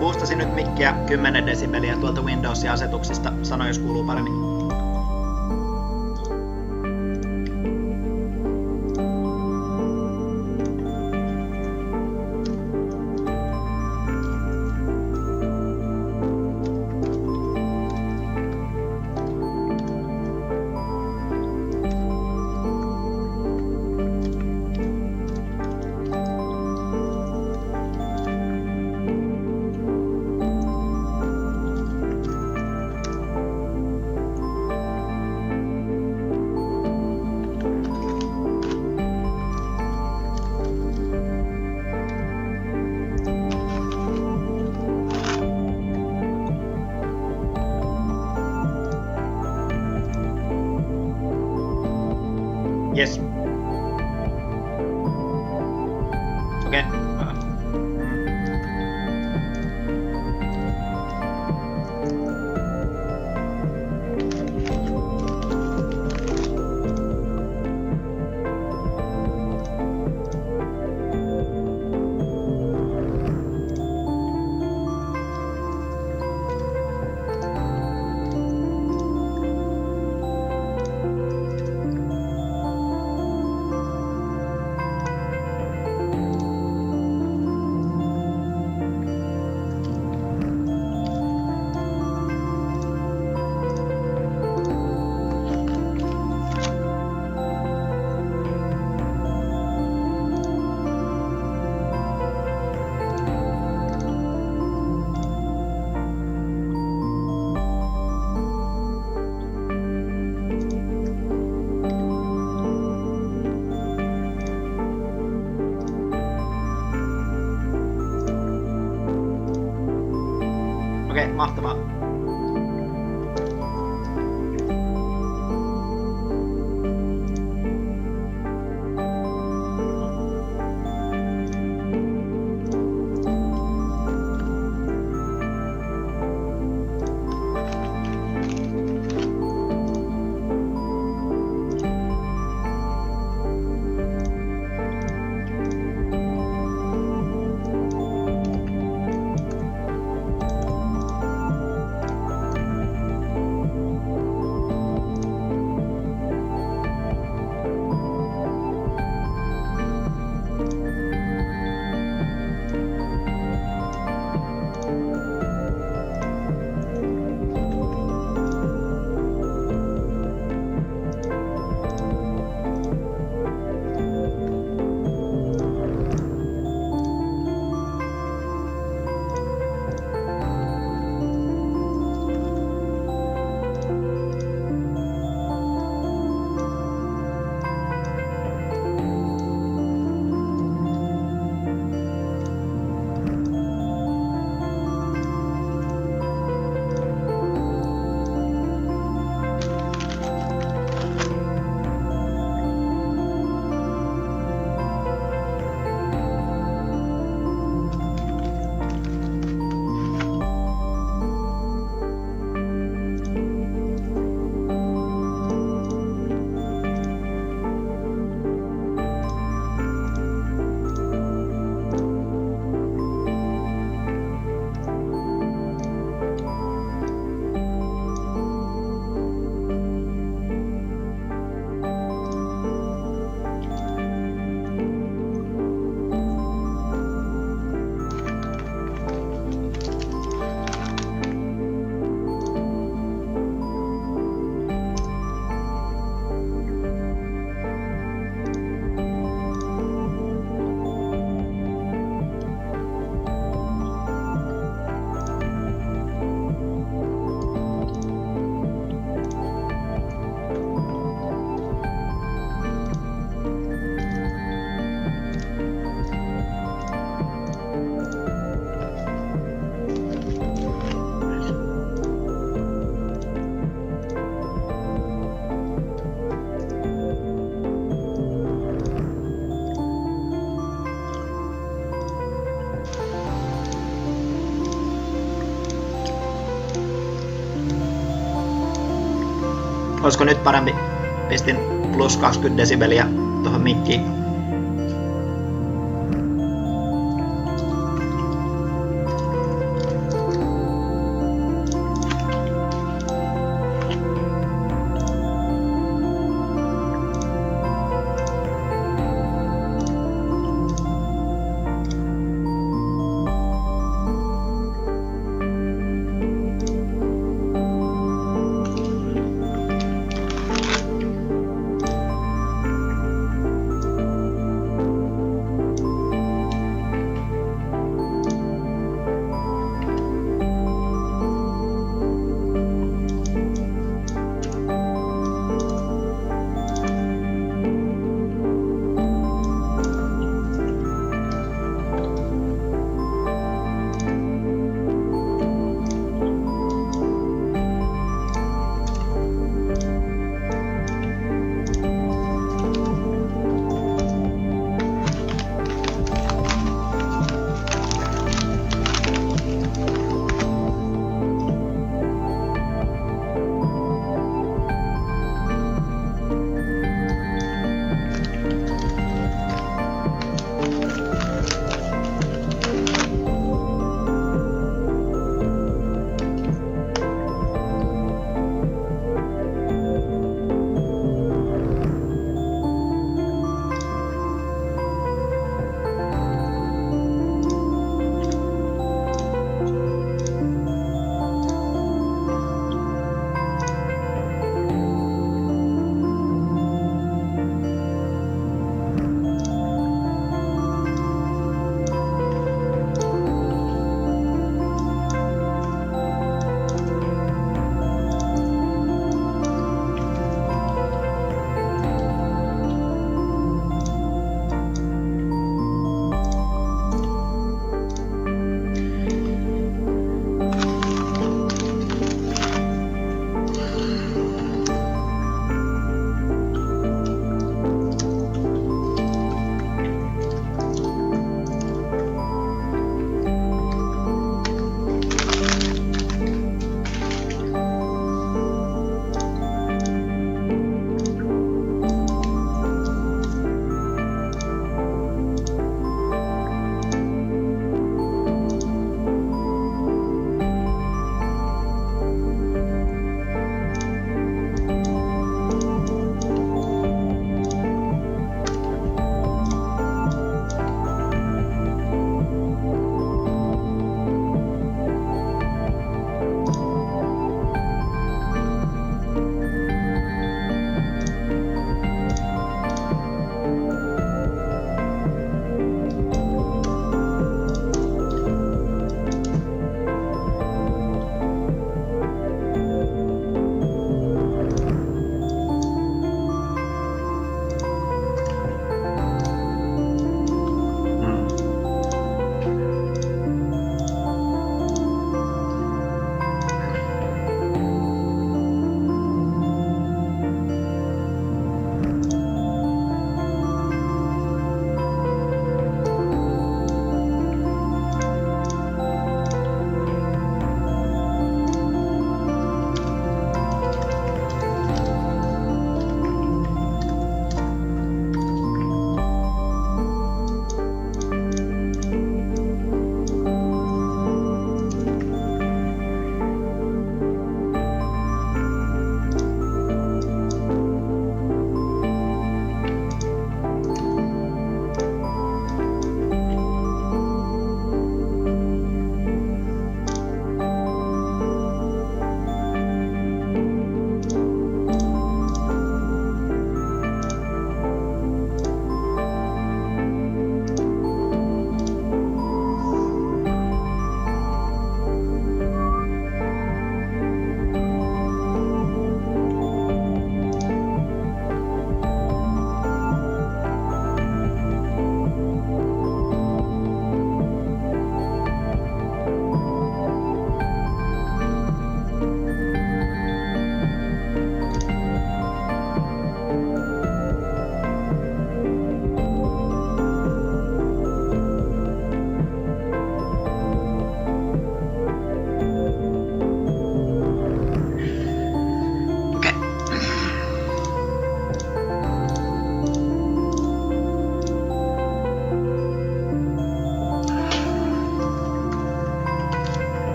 boostasin nyt mikkiä 10 desibeliä tuolta Windowsin asetuksista. Sano, jos kuuluu paremmin. Yes. Okei. Okei, mahtavaa. Olisiko nyt parempi? Pistin plus 20 desibeliä tuohon mikkiin.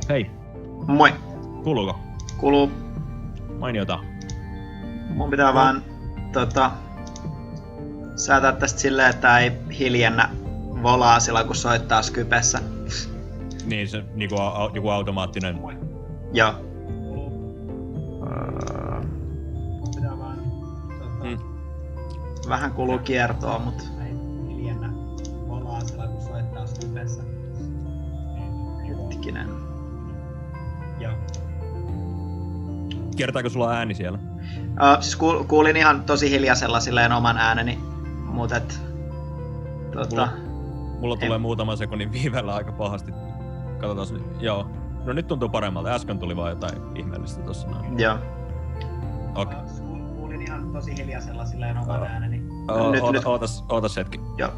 Hei, Moi. kuuluuko? Kuuluu. Mainiota. Mun pitää vaan säätää tästä silleen, että ei hiljennä volaasilla kun soittaa Skypessä. Niin, se niinku joku automaattinen. Joo. Vähän kuluu kiertoa, mut ei hiljennä volaasilla kun soittaa Skypessä. Hetkinen. Joo. Kiertääkö sulla ääni siellä? Siis kuulin ihan tosi hiljaisella silleen oman ääneni, mut et... Mulla tulee muutaman sekunnin viiveellä aika pahasti. Katsotaan nyt. Joo. No nyt tuntuu paremmalta. Äsken tuli vaan jotain ihmeellistä tossa noin. Joo. Okei. Kuulin ihan tosi hiljaisella silleen oman ääneni. Ootas hetki. Joo.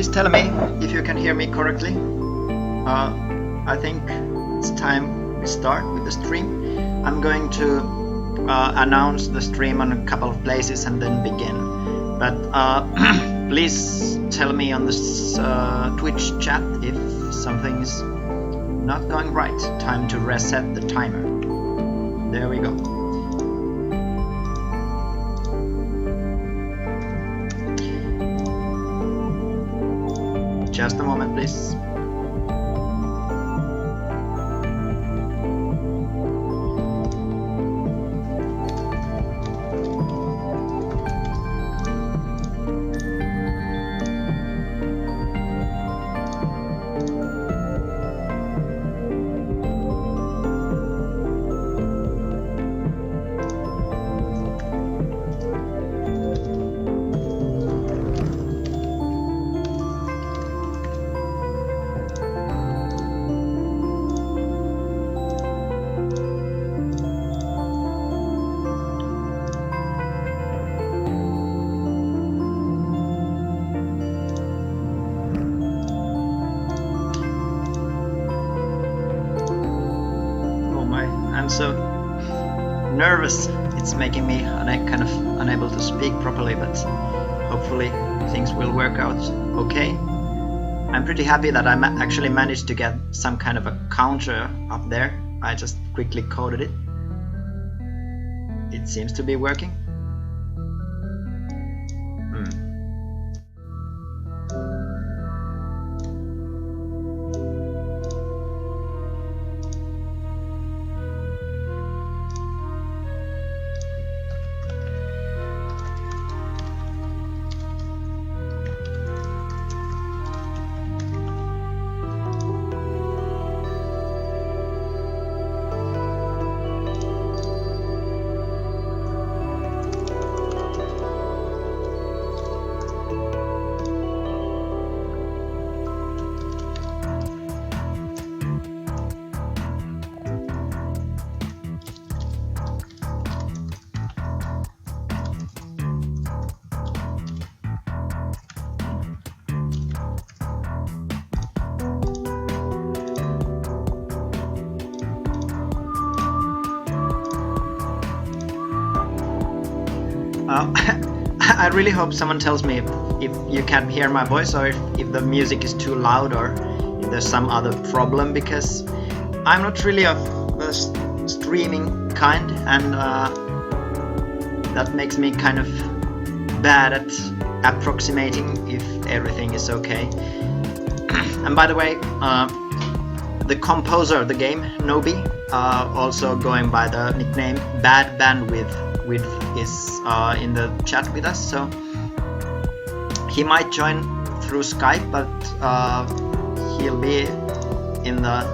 please tell me if you can hear me correctly. I think it's time we start with the stream. I'm going to announce the stream on a couple of places and then begin. But please tell me on this Twitch chat if something is not going right. Time to reset the timer. There we go. Just a moment, please. I'm so nervous. It's making me kind of unable to speak properly, but hopefully things will work out okay. I'm pretty happy that I actually managed to get some kind of a counter up there. I just quickly coded it. It seems to be working. I really hope someone tells me if you can hear my voice or if the music is too loud or if there's some other problem, because I'm not really of the streaming kind, and that makes me kind of bad at approximating if everything is okay. And by the way, the composer of the game, Nobi, also going by the nickname Bad Bandwidth, is in the chat with us, so he might join through Skype, but he'll be in the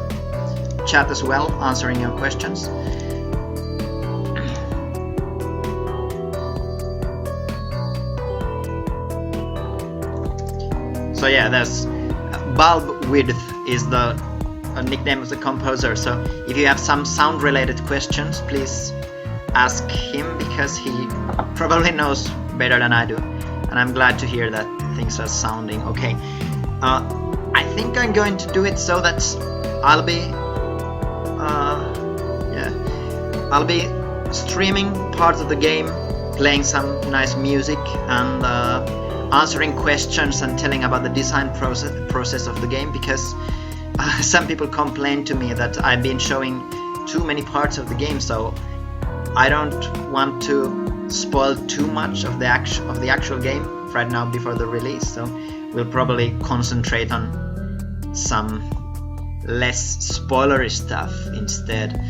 chat as well, answering your questions. So yeah, there's Bulb Width is the nickname of the composer, so if you have some sound related questions, please ask him, because he probably knows better than I do, and I'm glad to hear that things are sounding okay. I think I'm going to do it so that I'll be streaming parts of the game, playing some nice music, and answering questions and telling about the design process of the game, because some people complain to me that I've been showing too many parts of the game, so I don't want to spoil too much of the actual game right now before the release, so we'll probably concentrate on some less spoilery stuff instead.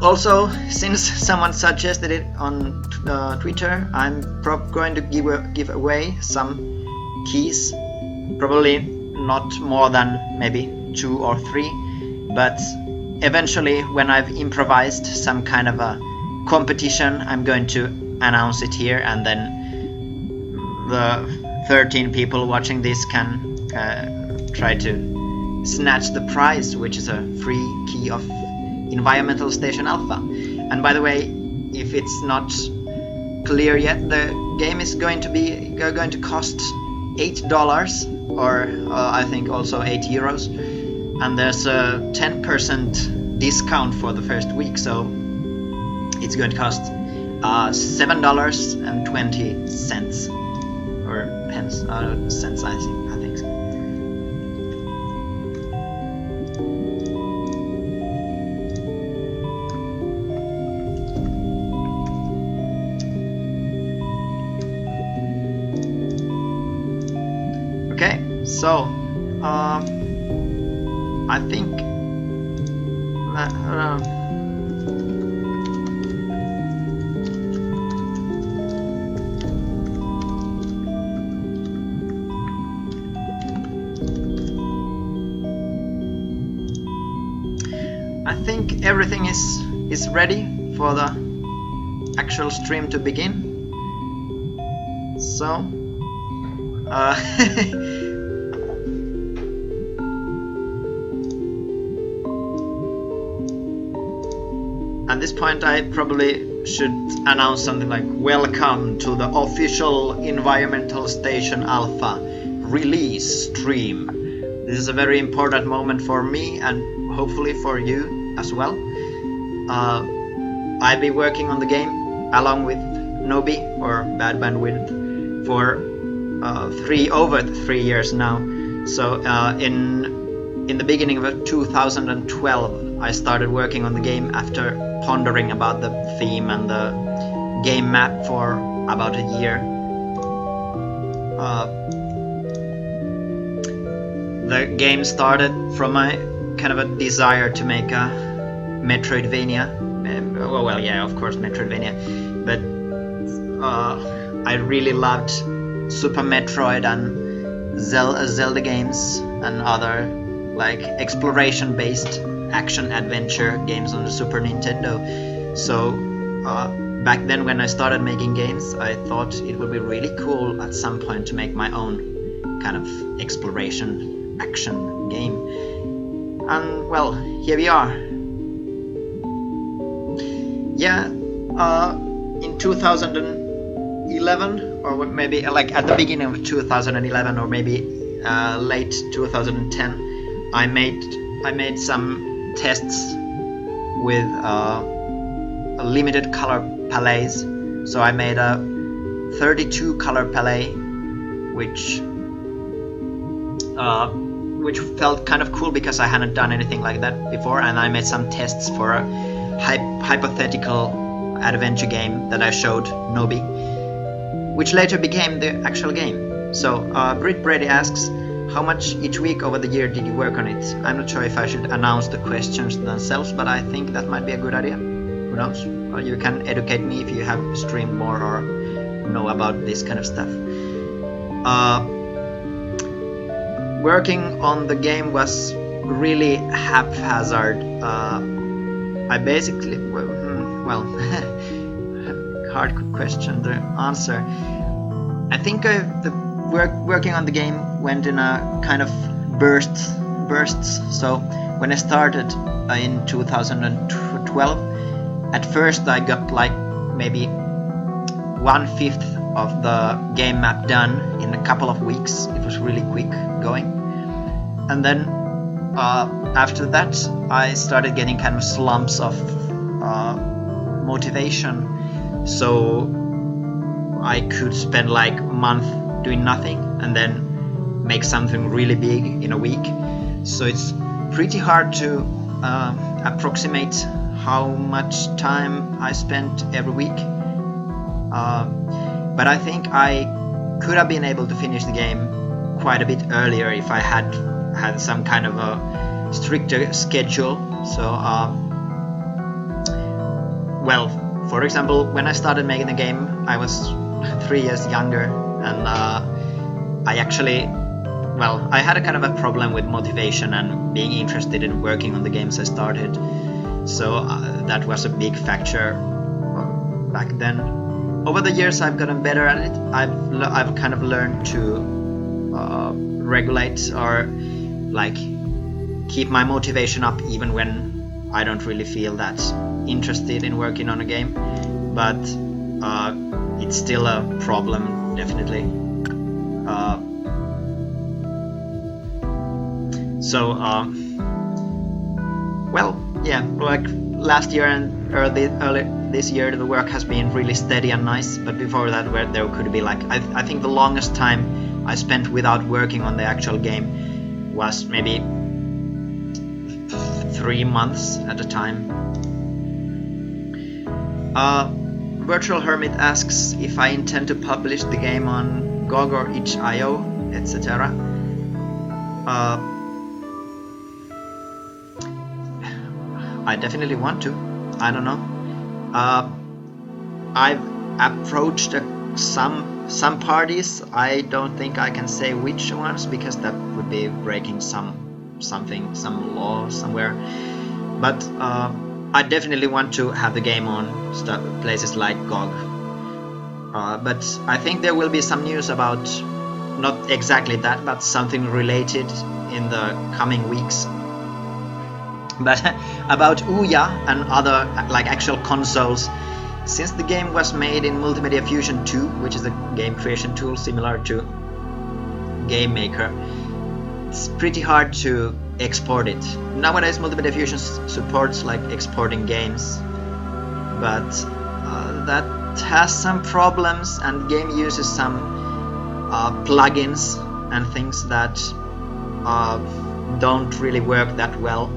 Also, since someone suggested it on Twitter, I'm going to give away some keys, probably not more than maybe 2 or 3, but eventually, when I've improvised some kind of a competition, I'm going to announce it here, and then the 13 people watching this can try to snatch the prize, which is a free key of Environmental Station Alpha. And by the way, if it's not clear yet, the game is going to cost $8, or I think also €8, and there's a 10% discount for the first week, so it's going to cost $7.20 or pence, cents, I think so. Okay, so I think that I think everything is ready for the actual stream to begin. So at this point I probably should announce something like welcome to the official Environmental Station Alpha release stream. This is a very important moment for me and hopefully for you as well. I've been working on the game along with Nobi or Bad Bandwidth for over 3 years now. So in the beginning of 2012 I started working on the game after pondering about the theme and the game map for about a year. The game started from my kind of a desire to make a Metroidvania. Well, yeah, of course Metroidvania, but I really loved Super Metroid and Zelda games and other like exploration-based action-adventure games on the Super Nintendo. So back then when I started making games, I thought it would be really cool at some point to make my own kind of exploration action game. And well, here we are. Yeah, in 2011, or maybe like at the beginning of 2011, or maybe late 2010, I made some tests with a limited color palettes. So I made a 32 color palette, which felt kind of cool because I hadn't done anything like that before, and I made some tests for a hypothetical adventure game that I showed Nobi, which later became the actual game. So Britt Brady asks, how much each week over the year did you work on it? I'm not sure if I should announce the questions themselves, but I think that might be a good idea. Who knows? Or you can educate me if you have streamed more or know about this kind of stuff. Working on the game was really haphazard. I basically, well, hard question to answer. I think working on the game went in a kind of bursts. So when I started in 2012, at first I got like maybe 1/5 of the game map done in a couple of weeks. It was really quick going, and then after that I started getting kind of slumps of motivation, so I could spend like a month doing nothing and then make something really big in a week. So it's pretty hard to approximate how much time I spent every week, but I think I could have been able to finish the game quite a bit earlier if I had some kind of a stricter schedule. So well, for example, when I started making the game I was 3 years younger, and I actually, well, I had a kind of a problem with motivation and being interested in working on the games I started. So that was a big factor back then. Over the years I've gotten better at it. I've kind of learned to regulate or like keep my motivation up even when I don't really feel that interested in working on a game. But it's still a problem, definitely. Well, yeah, like last year and early this year, the work has been really steady and nice. But before that, where there could be like, I think the longest time I spent without working on the actual game was maybe 3 months at a time. Virtual Hermit asks if I intend to publish the game on GOG or itch.io, etc. I definitely want to. I don't know. I've approached some parties. I don't think I can say which ones because that would be breaking some law somewhere. But I definitely want to have the game on places like GOG. But I think there will be some news about not exactly that, but something related in the coming weeks. But about Ouya and other like actual consoles, since the game was made in Multimedia Fusion 2, which is a game creation tool similar to Game Maker, it's pretty hard to export it. Nowadays Multimedia Fusion supports like exporting games, but that has some problems, and game uses some plugins and things that don't really work that well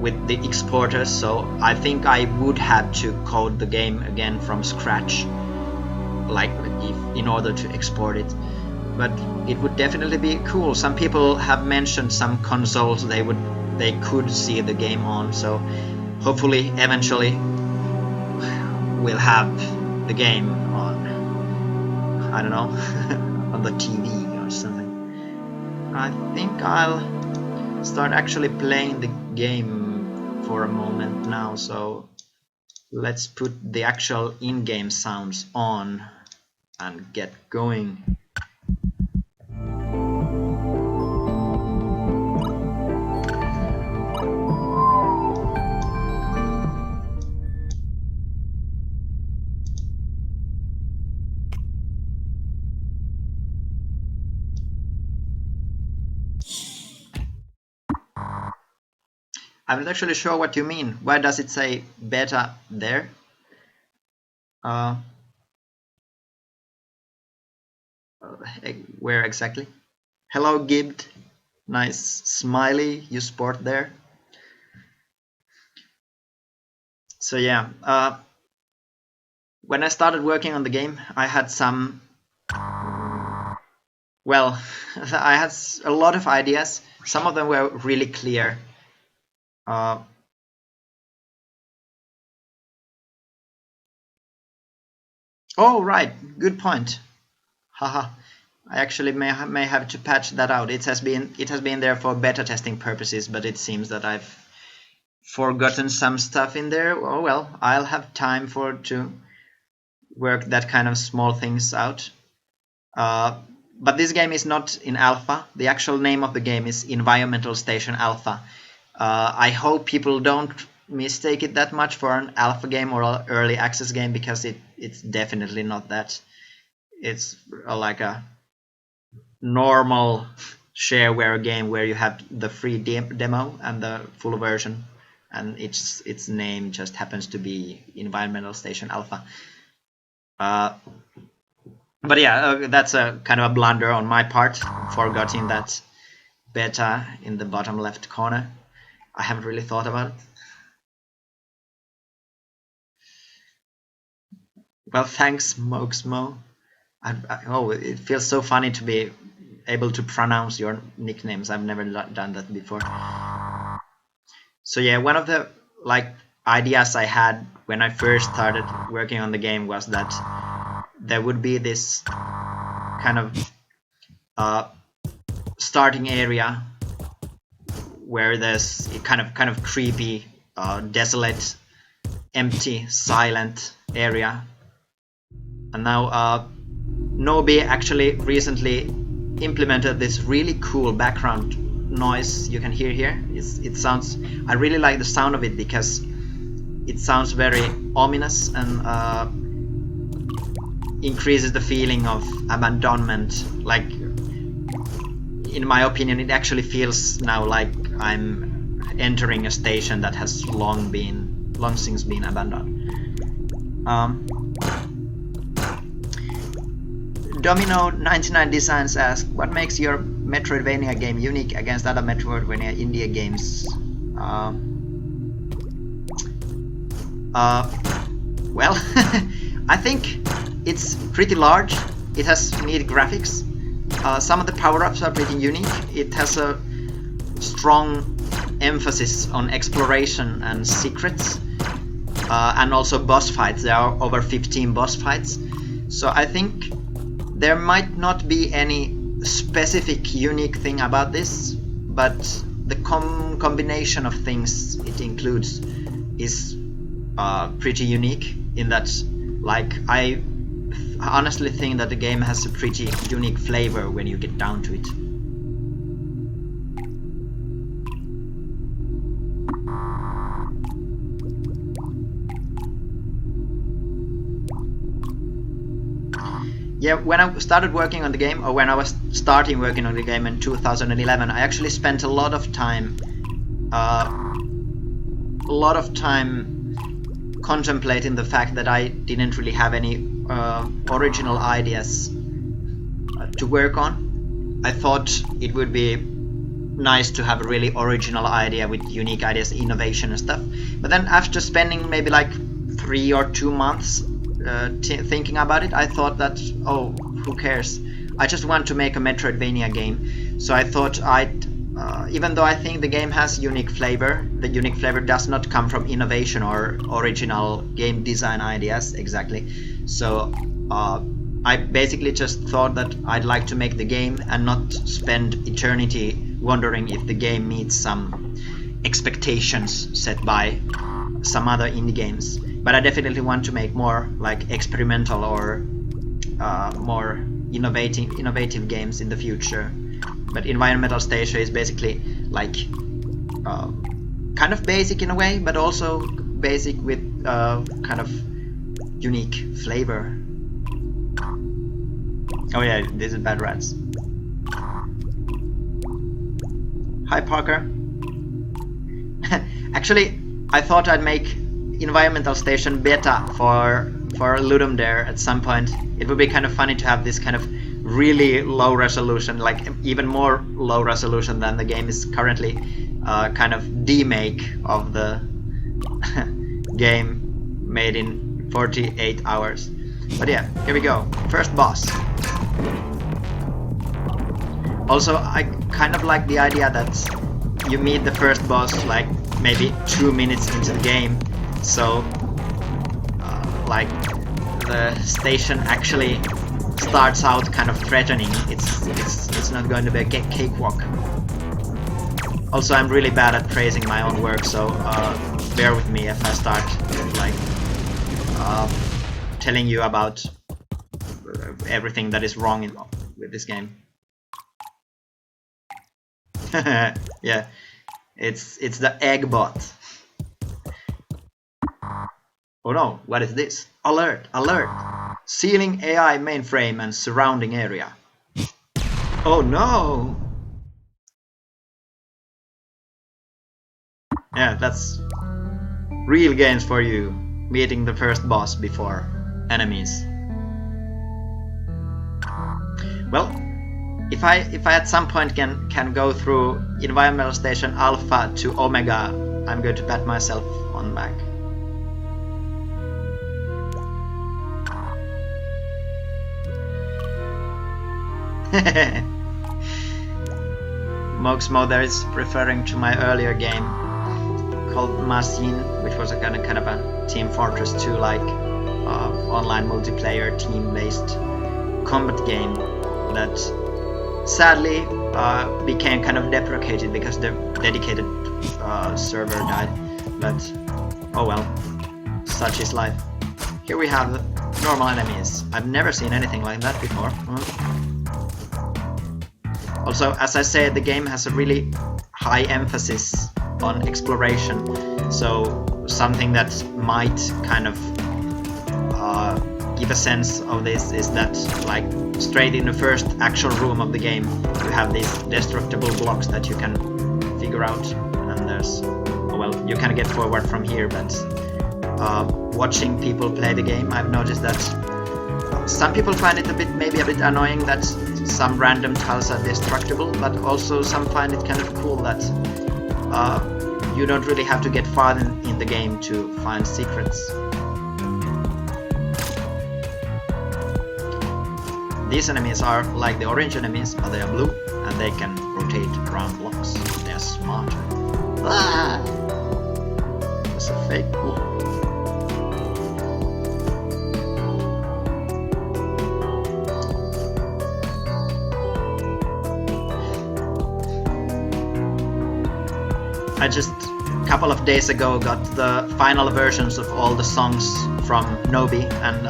with the exporters, so I think I would have to code the game again from scratch, like in order to export it. But it would definitely be cool. Some people have mentioned some consoles they could see the game on, so hopefully eventually we'll have the game on, I don't know, on the TV or something. I think I'll start actually playing the game for a moment now, so let's put the actual in-game sounds on and get going. I'm not actually sure what you mean. Why does it say beta there? Where exactly? Hello Gibbed. Nice smiley you sport there. So yeah, when I started working on the game, I had some, well, I had a lot of ideas. Some of them were really clear. Oh right, good point. Haha, I actually may have to patch that out. It has been there for beta testing purposes, but it seems that I've forgotten some stuff in there. Oh well, I'll have time to work that kind of small things out. But this game is not in alpha. The actual name of the game is Environmental Station Alpha. I hope people don't mistake it that much for an alpha game or an early access game, because it's definitely not that. It's like a normal shareware game where you have the free demo and the full version, and its name just happens to be Environmental Station Alpha. But yeah, that's a kind of a blunder on my part, forgetting that beta in the bottom left corner. I haven't really thought about it. Well, thanks, Moxmo. Oh, it feels so funny to be able to pronounce your nicknames. I've never done that before. So yeah, one of the ideas I had when I first started working on the game was that there would be this kind of starting area where there's a kind of creepy, desolate, empty, silent area. And now Nobi actually recently implemented this really cool background noise you can hear here. It sounds, I really like the sound of it because it sounds very ominous and increases the feeling of abandonment. Like, in my opinion, it actually feels now like I'm entering a station that has long since been abandoned. Domino99 Designs asks, what makes your Metroidvania game unique against other Metroidvania indie games? Well, I think it's pretty large. It has neat graphics. Some of the power-ups are pretty unique. It has a strong emphasis on exploration and secrets, and also boss fights. There are over 15 boss fights. So I think there might not be any specific unique thing about this, but the combination of things it includes is pretty unique in that, like, I honestly think that the game has a pretty unique flavor when you get down to it. Yeah, when I started working on the game, or when I was starting working on the game in 2011, I actually spent a lot of time contemplating the fact that I didn't really have any original ideas to work on. I thought it would be nice to have a really original idea with unique ideas, innovation and stuff. But then after spending maybe like 3 or 2 months thinking about it, I thought that, oh, who cares? I just want to make a Metroidvania game. So I thought I'd, even though I think the game has unique flavor, the unique flavor does not come from innovation or original game design ideas exactly. So I basically just thought that I'd like to make the game and not spend eternity wondering if the game meets some expectations set by some other indie games. But I definitely want to make more like experimental or more innovative games in the future. But Environmental Station is basically like kind of basic in a way, but also basic with kind of unique flavor. Oh yeah, this is Bad Rats. Hi Parker. Actually, I thought I'd make Environmental Station beta for Ludum Dare at some point. It would be kind of funny to have this kind of really low resolution, like even more low resolution than the game is currently, kind of demake of the game made in 48 hours. But yeah, here we go. First boss. Also, I kind of like the idea that you meet the first boss like maybe 2 minutes into the game, so like the station actually starts out kind of threatening. It's not going to be a cakewalk. Also, I'm really bad at praising my own work, so bear with me if I start like telling you about everything that is wrong with this game. Yeah, it's the egg bot. Oh no, what is this? Alert, alert! Sealing AI mainframe and surrounding area. Oh no! Yeah, that's real games for you. Meeting the first boss before enemies. Well, if I at some point can go through Environmental Station Alpha to Omega, I'm going to pat myself on the back. Moxmo there is referring to my earlier game called Machine, which was a kind of a Team Fortress 2 like online multiplayer team-based combat game that sadly became kind of deprecated because the dedicated server died. But oh well, such is life. Here we have normal enemies. I've never seen anything like that before. Also, as I said, the game has a really high emphasis on exploration, so something that might kind of give a sense of this is that, like, straight in the first actual room of the game, you have these destructible blocks that you can figure out, and there's, well, you can get forward from here, but watching people play the game, I've noticed that some people find it maybe a bit annoying that some random tiles are destructible, but also some find it kind of cool that you don't really have to get far in the game to find secrets. These enemies are like the orange enemies, but they are blue, and they can rotate around blocks. They're smarter. Ah! That's a fake wall. I just a couple of days ago got the final versions of all the songs from Nobi, and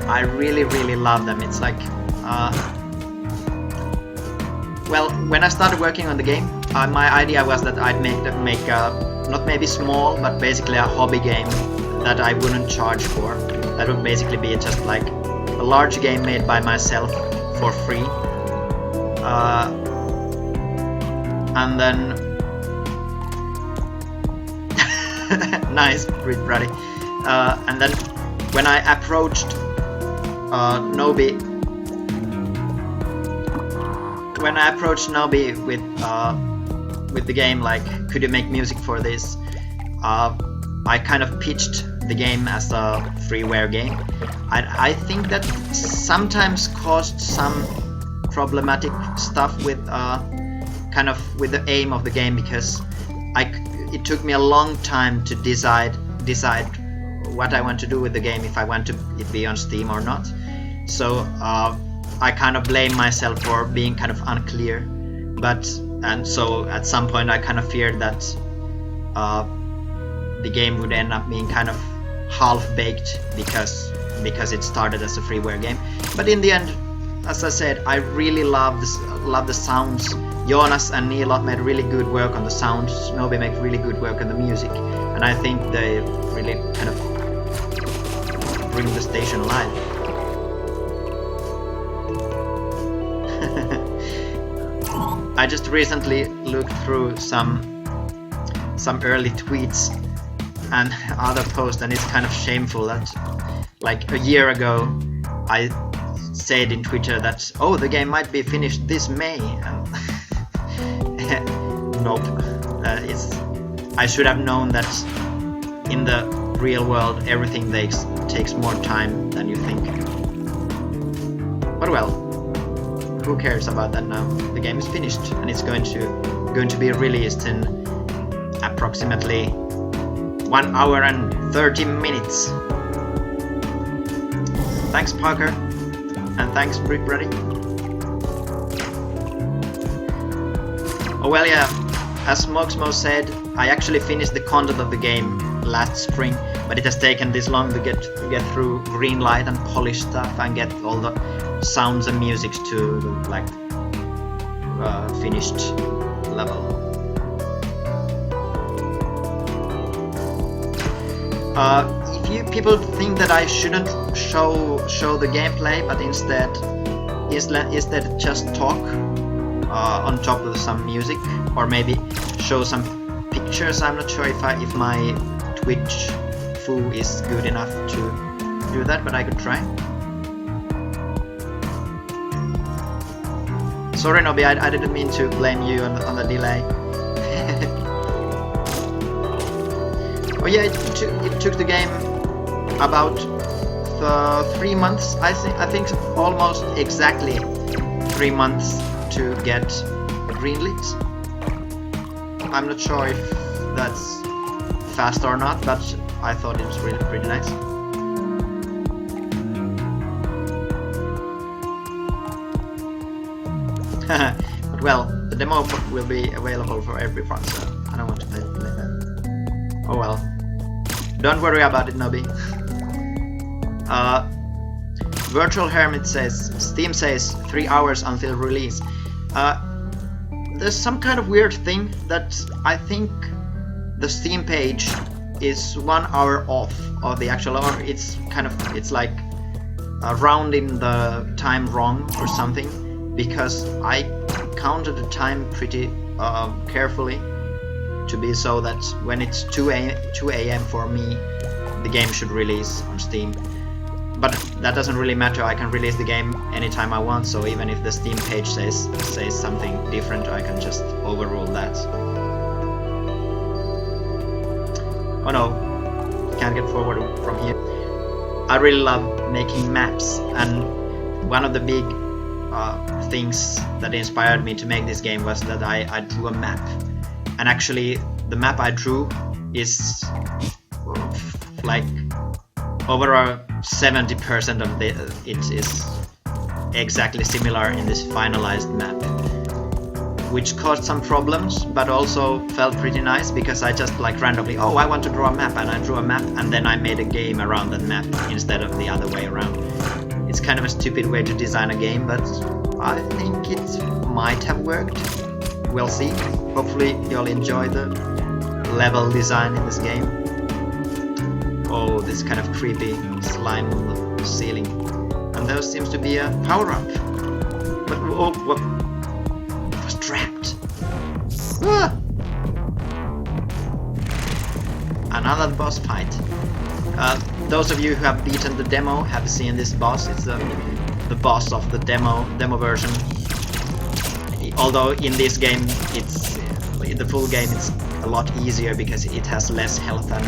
I really love them. It's like, well, when I started working on the game, my idea was that I'd make a, not maybe small, but basically a hobby game that I wouldn't charge for. That would basically be just like a large game made by myself for free. And then nice, Brit Brady. And then when I approached Nobi with the game, like, could you make music for this? I kind of pitched the game as a freeware game. I think that sometimes caused some problematic stuff with kind of with the aim of the game, because it took me a long time to decide what I want to do with the game, if I want it be on Steam or not. So I kind of blame myself for being kind of unclear, and so at some point I kind of feared that the game would end up being kind of half-baked because it started as a freeware game. But in the end, as I said, I really love the sounds. Jonas and Nilot made really good work on the sounds. Nobi made really good work on the music, and I think they really kind of bring the station alive. I just recently looked through some early tweets and other posts, and it's kind of shameful that, like, a year ago I said in Twitter that, oh, the game might be finished this May, and nope. I should have known that in the real world everything takes more time than you think. But well, who cares about that now? The game is finished, and it's going to be released in approximately 1 hour and 30 minutes. Thanks, Parker, and thanks, Brick Brady. Oh well, yeah, as Moxmo said, I actually finished the content of the game last spring, but it has taken this long to get through Greenlight and polish stuff and get all the sounds and music to, like, finished level. If you people think that I shouldn't show the gameplay, but instead just talk on top of some music, or maybe show some pictures, I'm not sure if my Twitch foo is good enough to do that, but I could try. Sorry, Nobi, I didn't mean to blame you on the delay. Oh yeah, it took the game about 3 months, I think almost exactly 3 months to get greenlit. I'm not sure if that's fast or not, but I thought it was really pretty nice. But well, the demo will be available for everyone, so I don't want to play that. Oh well. Don't worry about it, Nobi. Virtual Hermit says, Steam says 3 hours until release. There's some kind of weird thing that I think the Steam page is 1 hour off of the actual, or it's like rounding the time wrong or something, because I counted the time pretty carefully to be so that when it's 2 a.m. for me, the game should release on Steam. But that doesn't really matter, I can release the game anytime I want, so even if the Steam page says something different, I can just overrule that. Oh no, can't get forward from here. I really love making maps, and one of the big things that inspired me to make this game was that I drew a map. And actually, the map I drew is like over 70% of it is exactly similar in this finalized map, which caused some problems, but also felt pretty nice because I just like randomly, oh, I want to draw a map, and I drew a map, and then I made a game around that map instead of the other way around. It's kind of a stupid way to design a game, but I think it might have worked. We'll see. Hopefully you'll enjoy the level design in this game. Oh, this kind of creepy slime on the ceiling. And there seems to be a power-up. But oh, what? It was trapped. Ah! Another boss fight. Those of you who have beaten the demo have seen this boss. It's the boss of the demo version. Although in this game, in the full game, it's a lot easier because it has less health and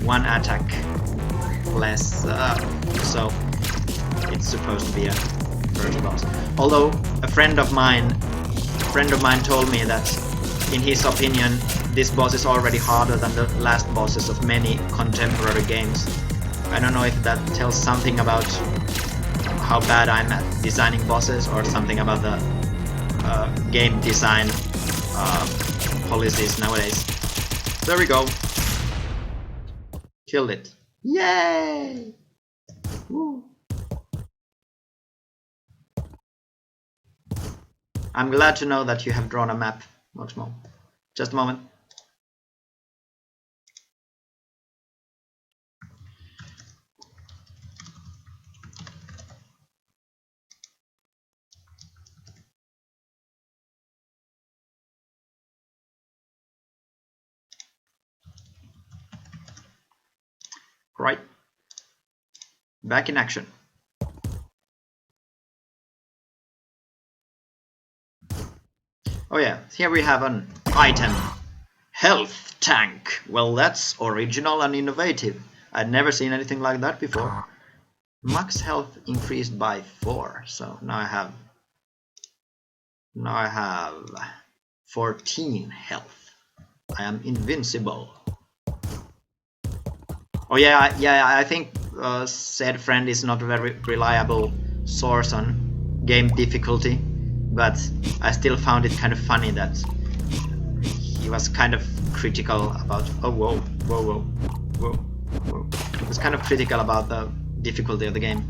one attack less, so it's supposed to be a first boss. Although a friend of mine told me that in his opinion this boss is already harder than the last bosses of many contemporary games. I don't know if that tells something about how bad I'm at designing bosses or something about the game design policies nowadays. There we go. Killed it. Yay! Woo. I'm glad to know that you have drawn a map, Moxmo. Just a moment. Right. Back in action. Oh yeah, here we have an item. Health tank. Well, that's original and innovative. I'd never seen anything like that before. Max health increased by 4, so now I have 14 health. I am invincible. Oh yeah, I think said friend is not a very reliable source on game difficulty, but I still found it kind of funny that he was kind of critical about. Oh whoa. He was kind of critical about the difficulty of the game.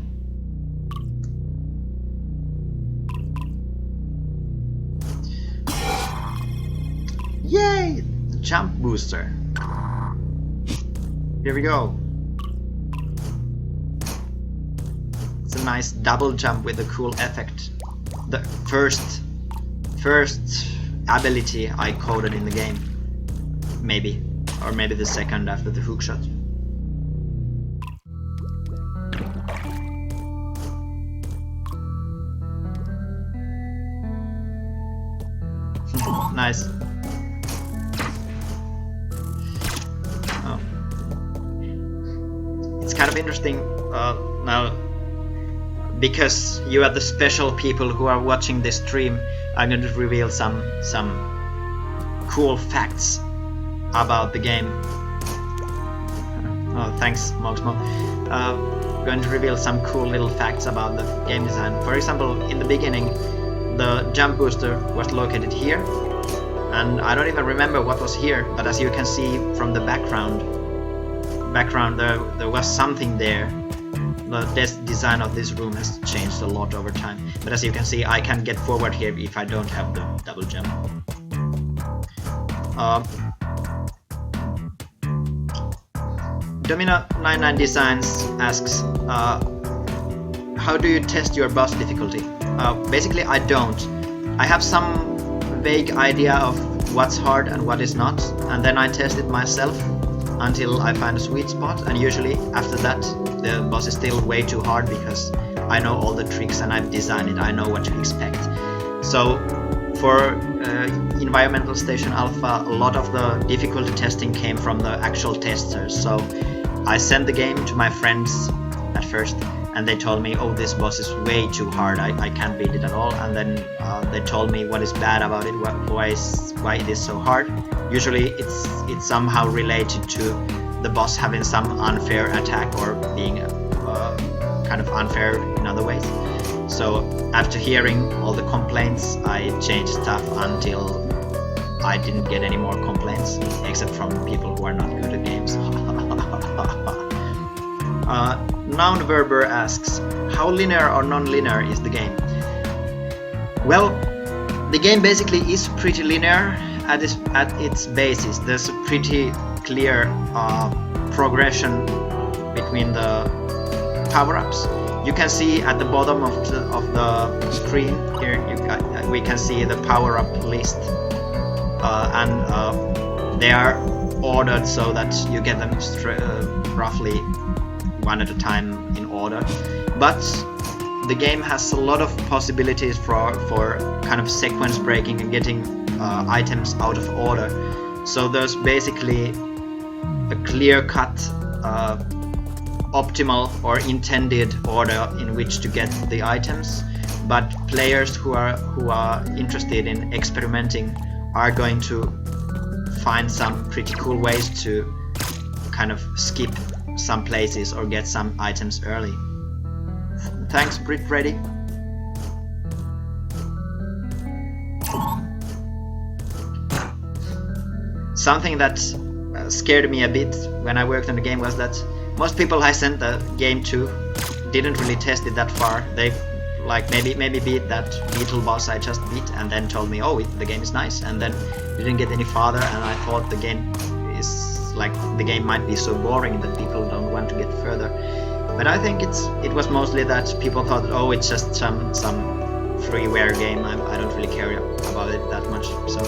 Yay! The jump booster. Here we go. It's a nice double jump with a cool effect. The first ability I coded in the game. Maybe. Or maybe the second after the hookshot. Nice. Oh. It's kind of interesting now, because you are the special people who are watching this stream. I'm going to reveal some cool facts about the game. Oh, thanks, Moxmo. Going to reveal some cool little facts about the game design. For example, in the beginning, the jump booster was located here, and I don't even remember what was here. But as you can see from the background, there was something there. The design of this room has changed a lot over time. But as you can see, I can get forward here if I don't have the double jump. Domino99 Designs asks, how do you test your boss difficulty? Basically, I don't. I have some vague idea of what's hard and what is not, and then I test it myself until I find a sweet spot, and usually after that the boss is still way too hard because I know all the tricks and I've designed it, I know what to expect. So for Environmental Station Alpha, a lot of the difficulty testing came from the actual testers. So I sent the game to my friends at first, and they told me, oh, this boss is way too hard, I can't beat it at all. And then they told me what is bad about it, why it is so hard. Usually it's somehow related to the boss having some unfair attack or being kind of unfair in other ways. So after hearing all the complaints, I changed stuff until I didn't get any more complaints, except from people who are not good at games. Nounverber asks, how linear or non-linear is the game? Well, the game basically is pretty linear at its basis. There's a pretty clear progression between the power-ups. You can see at the bottom of the screen here, we can see the power-up list, and they are ordered so that you get them roughly one at a time in order. But the game has a lot of possibilities for kind of sequence breaking and getting items out of order. So there's basically a clear-cut optimal or intended order in which to get the items, but players who are interested in experimenting are going to find some pretty cool ways to kind of skip some places or get some items early. Thanks, Brit Ready. Something that scared me a bit when I worked on the game was that most people I sent the game to didn't really test it that far. They like maybe beat that beetle boss I just beat and then told me, oh, the game is nice, and then didn't get any farther, and I thought the game might be so boring that people don't want to get further. But I think it was mostly that people thought, oh, it's just some freeware game, I don't really care about it that much. So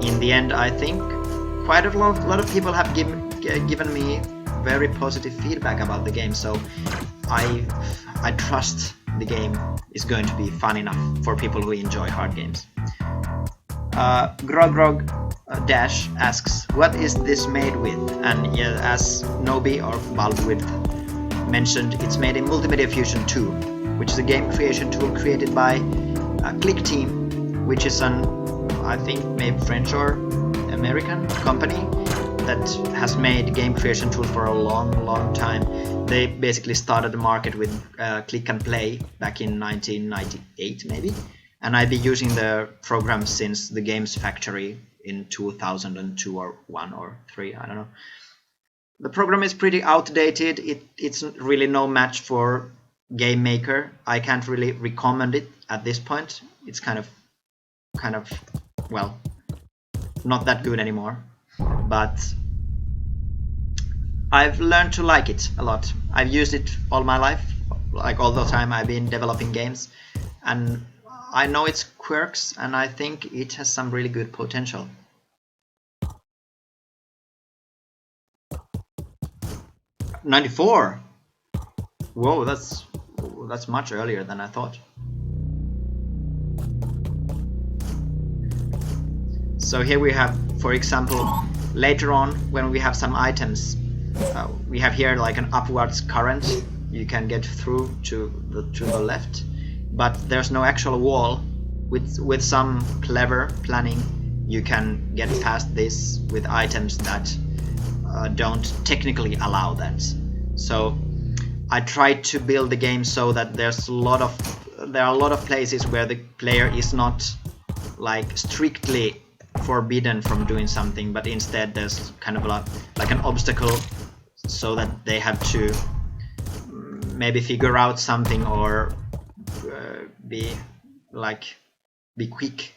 in the end, I think quite a lot of people have given me very positive feedback about the game, so I trust the game is going to be fun enough for people who enjoy hard games. Grogrog Dash asks, what is this made with? And yeah, as Nobi or Baldwidth mentioned, it's made in Multimedia Fusion 2, which is a game creation tool created by Click Team, which is an, I think, maybe French or American company that has made game creation tools for a long time. They basically started the market with Click and Play back in 1998 maybe, and I've been using the program since the Games Factory in 2002 or 1 or 3, I don't know. The program is pretty outdated. It's really no match for Game Maker. I can't really recommend it at this point. It's kind of well, not that good anymore, but I've learned to like it a lot. I've used it all my life, like all the time I've been developing games, and I know its quirks, and I think it has some really good potential. '94. Whoa, that's much earlier than I thought. So here we have, for example, later on when we have some items, we have here like an upwards current. You can get through to the left, but there's no actual wall. With some clever planning, you can get past this with items that don't technically allow that. So I tried to build the game so that there are a lot of places where the player is not like strictly forbidden from doing something, but instead there's kind of like an obstacle, so that they have to maybe figure out something or be quick.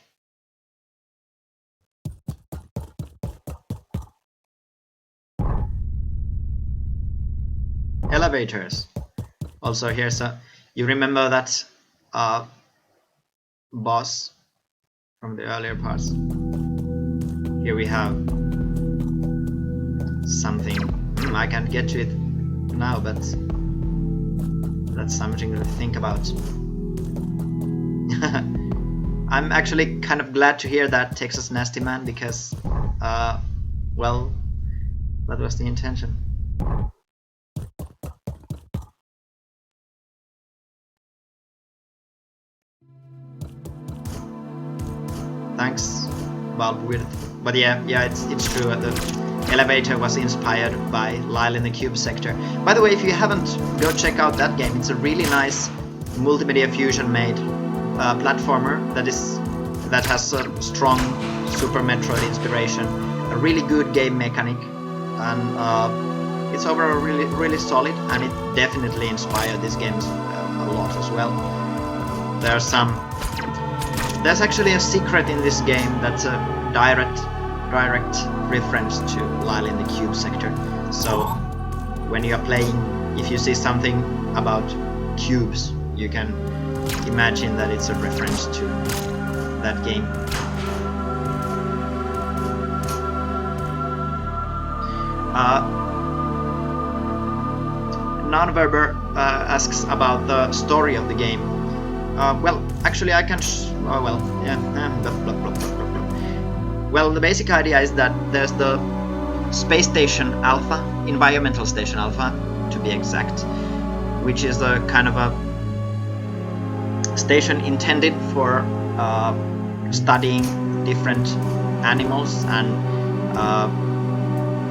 Elevators. Also here's a, you remember that boss from the earlier parts? Here we have something. I can't get to it now, but that's something to think about. I'm actually kind of glad to hear that, Texas Nasty Man, because well, that was the intention. Thanks, Bulbwidth. But yeah, it's true. The elevator was inspired by Lyle in the Cube Sector. By the way, if you haven't, go check out that game. It's a really nice multimedia fusion made platformer that has a strong Super Metroid inspiration, a really good game mechanic, and it's overall really solid. And it definitely inspired these games a lot as well. There's actually a secret in this game that's a direct reference to Lyle in the Cube Sector. So when you are playing, if you see something about cubes, you can imagine that it's a reference to that game. Nonverber asks about the story of the game. Well, actually, I can. Oh well, yeah. Blah, blah, blah, blah, blah. Well, the basic idea is that there's the Space Station Alpha, Environmental Station Alpha, to be exact, which is a kind of a station intended for studying different animals and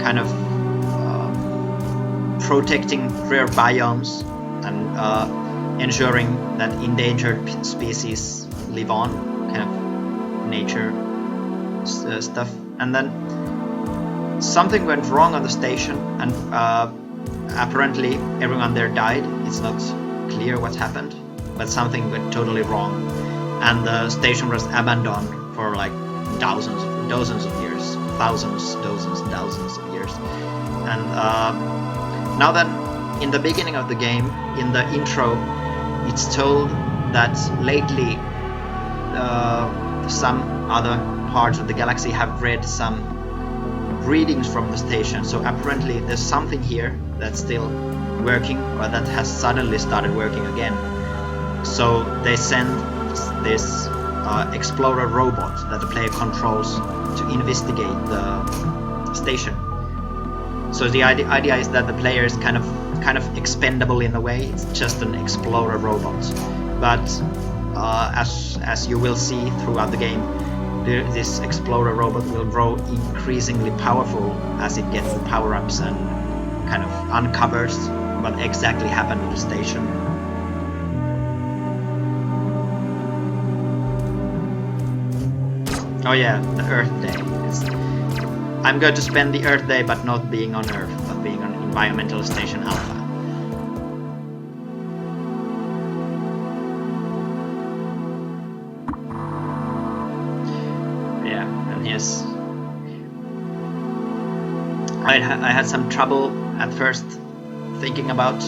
kind of protecting rare biomes and ensuring that endangered species live on, kind of nature stuff. And then something went wrong on the station, and apparently everyone there died. It's not clear what happened, but something went totally wrong, and the station was abandoned for like dozens of years, thousands of years. And now then, in the beginning of the game, in the intro, it's told that lately some other parts of the galaxy have read some readings from the station. So apparently there's something here that's still working, or that has suddenly started working again. So they send this explorer robot that the player controls to investigate the station. So the idea is that the player is kind of expendable in a way. It's just an explorer robot, but as you will see throughout the game, this explorer robot will grow increasingly powerful as it gets the power-ups and kind of uncovers what exactly happened to the station. Oh yeah, the Earth Day. I'm going to spend the Earth Day, but not being on Earth, but being on Environmental Station Alpha. Yeah, and yes, I had some trouble at first thinking about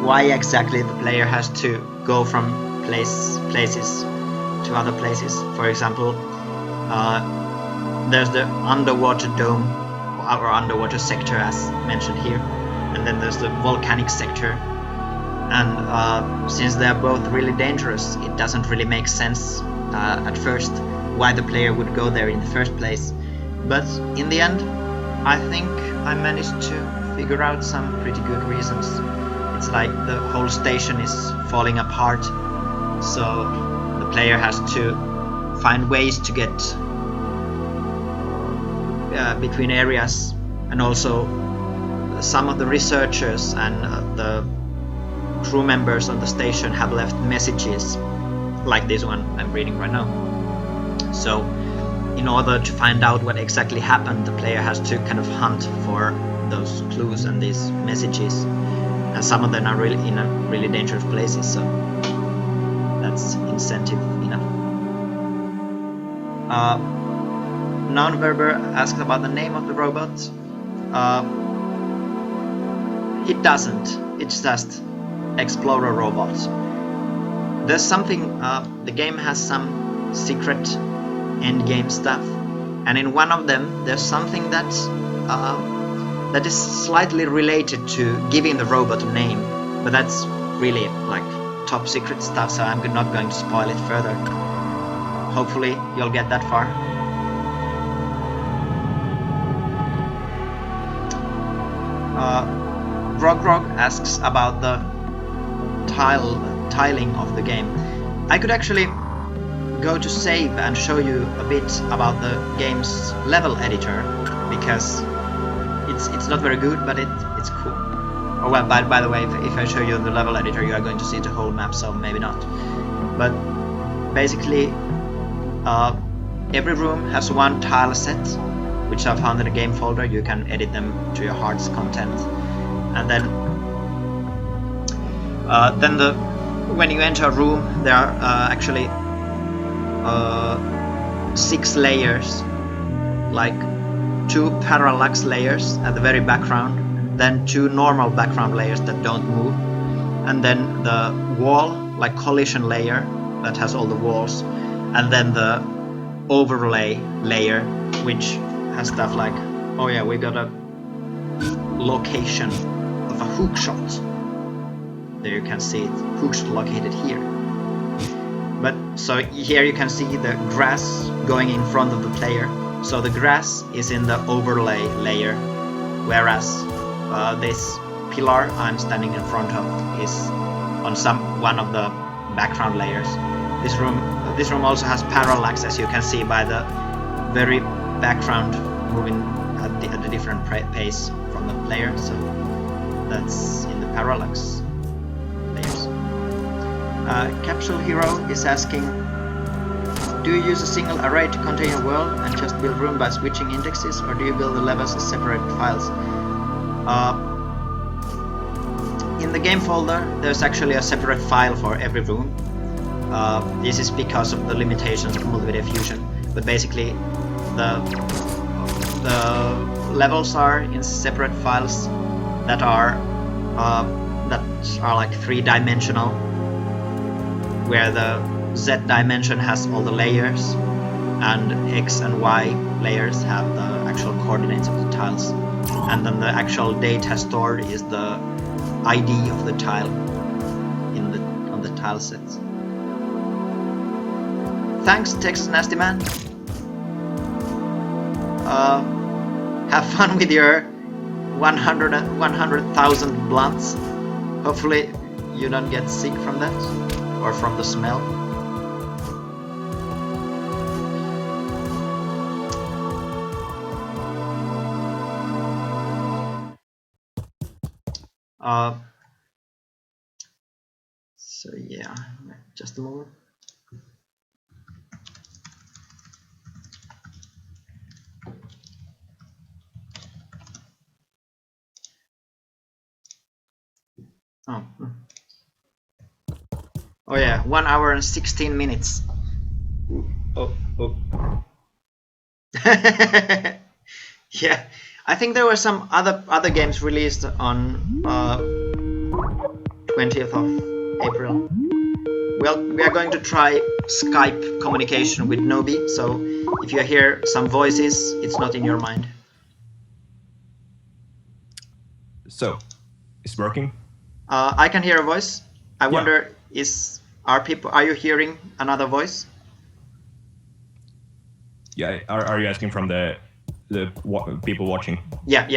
why exactly the player has to go from places to other places. For example, there's the underwater dome or underwater sector as mentioned here, and then there's the volcanic sector, and since they're both really dangerous, it doesn't really make sense at first why the player would go there in the first place. But in the end, I think I managed to figure out some pretty good reasons. It's like the whole station is falling apart, so the player has to find ways to get between areas, and also some of the researchers and the crew members on the station have left messages like this one I'm reading right now. So in order to find out what exactly happened, the player has to kind of hunt for those clues and these messages, and some of them are really in really dangerous places, so that's incentive enough. Nonverber asked about the name of the robot. It doesn't. It's just explorer robots. There's something, the game has some secret end game stuff, and in one of them there's something that is slightly related to giving the robot a name, but that's really like top secret stuff, so I'm not going to spoil it further. Hopefully you'll get that far. Grog asks about the tiling of the game. I could actually go to save and show you a bit about the game's level editor, because it's not very good, but it's cool. Oh well, by the way, if I show you the level editor, you are going to see the whole map, so maybe not. But basically, every room has one tile set, which I found in the game folder. You can edit them to your heart's content, and then when you enter a room, there are actually 6 layers, like 2 parallax layers at the very background, then 2 normal background layers that don't move, and then the wall, like collision layer that has all the walls, and then the overlay layer, which has stuff like, oh yeah, we got a location of a hook shot. There you can see it, hook shot located here. But so here you can see the grass going in front of the player. So the grass is in the overlay layer, whereas this pillar I'm standing in front of is on one of the background layers. This room also has parallax, as you can see by the very background moving at a different pace from the player. So that's in the parallax layers. Capsule Hero is asking, do you use a single array to contain your world and just build room by switching indexes, or do you build the levels as separate files? In the game folder there's actually a separate file for every room. This is because of the limitations of multimedia fusion, but basically the levels are in separate files that are like 3-dimensional, where the Z dimension has all the layers and X and Y layers have the actual coordinates of the tiles, and then the actual data stored is the ID of the tile on the tile sets. Thanks, Texas Nasty Man. Have fun with your 100,000 blunts. Hopefully you don't get sick from that or from the smell. So yeah, just a moment. Oh yeah, 1 hour and 16 minutes. Oh. Yeah, I think there were some other games released on 20th of April. Well, we are going to try Skype communication with Nobi, so if you hear some voices, it's not in your mind. So, it's working? I can hear a voice. I wonder, are you hearing another voice? Yeah, are you asking from the people watching? Yeah,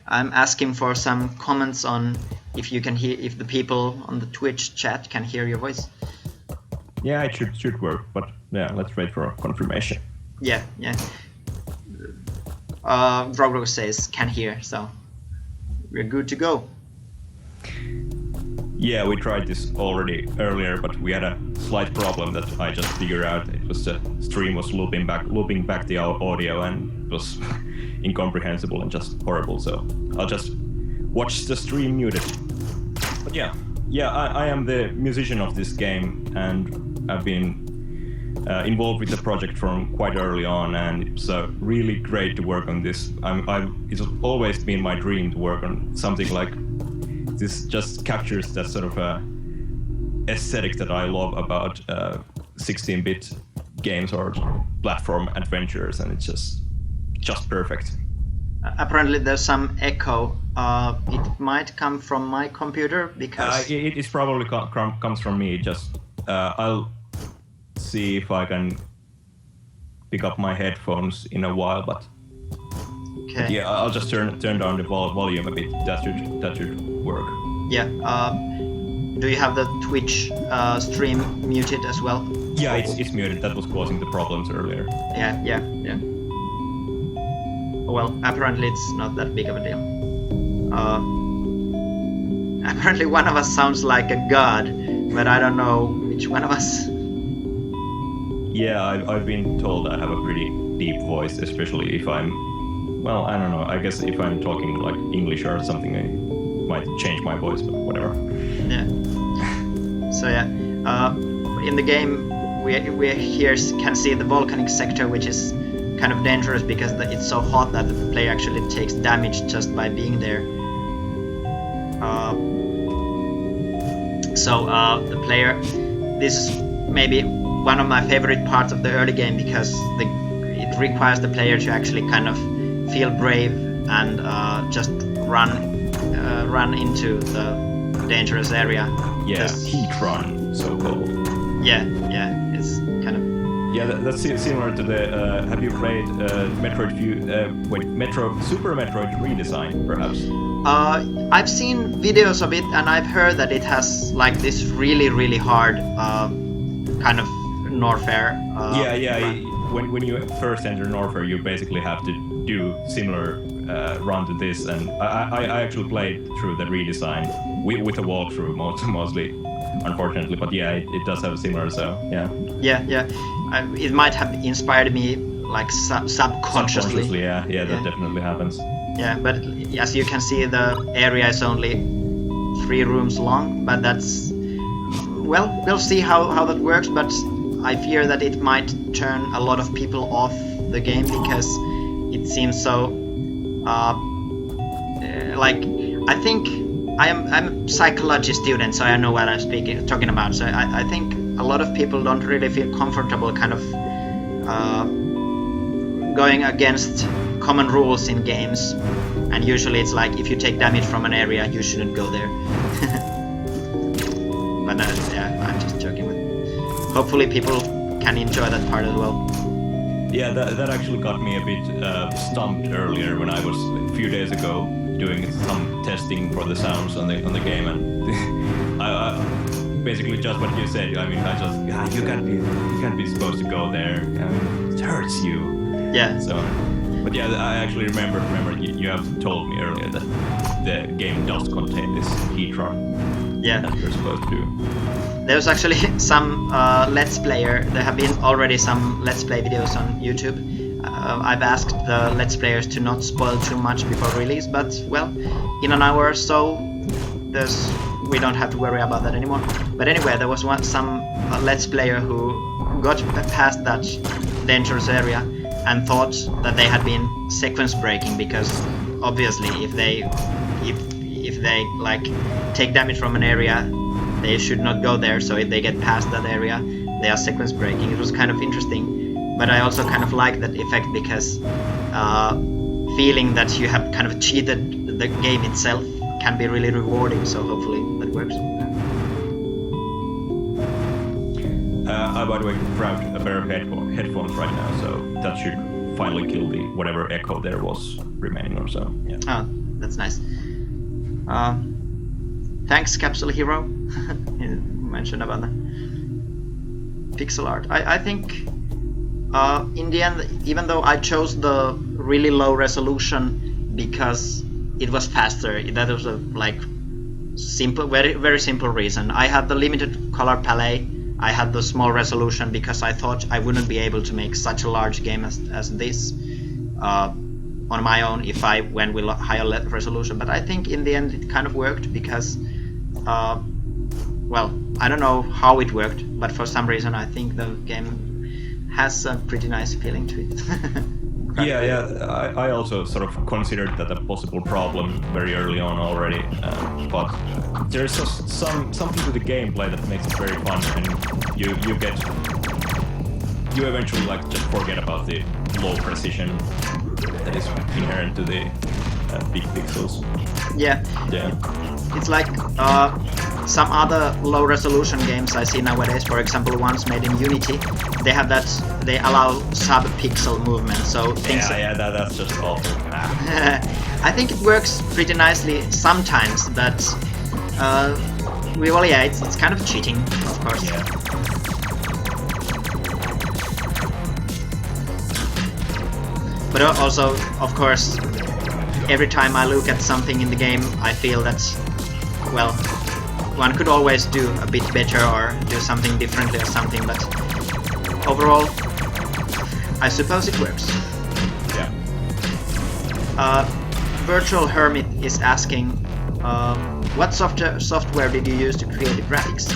I'm asking for some comments on if you can hear, if the people on the Twitch chat can hear your voice. Yeah, it should work, but yeah, let's wait for a confirmation. Yeah. Grogro says can hear, so we're good to go. Yeah, we tried this already earlier, but we had a slight problem that I just figured out. It was the stream was looping back the audio, and it was incomprehensible and just horrible. So I'll just watch the stream muted. But yeah, I am the musician of this game, and I've been involved with the project from quite early on, and it's really great to work on this. It's always been my dream to work on something like this just captures that sort of aesthetic that I love about 16-bit games or platform adventures, and it's just perfect. Apparently, there's some echo. It might come from my computer because It's probably comes from me. Just I'll see if I can pick up my headphones in a while, but okay. yeah, I'll just turn down the volume a bit. That should work. Yeah. Do you have the Twitch stream muted as well? Yeah, it's muted. That was causing the problems earlier. Yeah. Well, apparently it's not that big of a deal. Apparently one of us sounds like a god, but I don't know which one of us. Yeah, I've been told I have a pretty deep voice, especially if I'm, well, I don't know. I guess if I'm talking like English or something, I might change my voice, but whatever. Yeah. So yeah, in the game we here can see the volcanic sector, which is kind of dangerous because it's so hot that the player actually takes damage just by being there. The player, this is maybe one of my favorite parts of the early game because it requires the player to actually kind of feel brave and just run into the dangerous area. Yeah, heat run, so called. Yeah, it's kind of. Yeah, that's similar to the. Have you played Super Metroid Redesign, perhaps? I've seen videos of it, and I've heard that it has like this really hard kind of Norfair. When you first enter Norfair, you basically have to do similar run to this, and I actually played through the redesign with a walkthrough mostly, unfortunately, but yeah, it does have a similar, so yeah. Yeah. It might have inspired me like subconsciously. Yeah, that definitely happens. Yeah, but as you can see, the area is only 3 rooms long, but that's, well, we'll see how that works, but I fear that it might turn a lot of people off the game because it seems so like, I think I'm a psychology student, so I know what I'm talking about. So I think a lot of people don't really feel comfortable kind of going against common rules in games, and usually it's like if you take damage from an area, you shouldn't go there. But yeah, I'm just joking with. Hopefully people can enjoy that part as well. Yeah, that actually got me a bit stumped earlier when I was a few days ago doing some testing for the sounds on the game, and I basically just what you said. I mean, you can't be supposed to go there. I mean, it hurts you. Yeah. So, but yeah, I actually remember you have told me earlier that the game does contain this heat run. Yeah. That you're supposed to do. There's actually some Let's Player. There have been already some Let's Play videos on YouTube. I've asked the Let's Players to not spoil too much before release, but well, in an hour or so, we don't have to worry about that anymore. But anyway, there was some Let's Player who got past that dangerous area and thought that they had been sequence breaking, because obviously if they like take damage from an area, they should not go there. So if they get past that area, they are sequence breaking. It was kind of interesting, but I also kind of like that effect because feeling that you have kind of cheated the game itself can be really rewarding. So hopefully that works. I, by the way, grabbed a pair of headphones right now, so that should finally kill the whatever echo there was remaining or so. Yeah. Oh, that's nice. Thanks, Capsule Hero. You mentioned about that. Pixel art. I think in the end, even though I chose the really low resolution because it was faster, that was a simple, very simple reason. I had the limited color palette. I had the small resolution because I thought I wouldn't be able to make such a large game as this on my own if I went with higher resolution. But I think in the end it kind of worked because, well, I don't know how it worked, but for some reason I think the game has a pretty nice feeling to it. Yeah. I also sort of considered that a possible problem very early on already, but there's just something to the gameplay that makes it very fun, and you eventually like just forget about the low precision that is inherent to the big pixels. Yeah. Yeah. It's like some other low resolution games I see nowadays, for example ones made in Unity, they have that, they allow sub-pixel movement, so things That's just awful. I think it works pretty nicely sometimes, but well, yeah, it's kind of cheating, of course. Yeah. But also, of course, every time I look at something in the game, I feel that, well, one could always do a bit better or do something differently or something, but overall, I suppose it works. Yeah. Virtual Hermit is asking, what software did you use to create the graphics?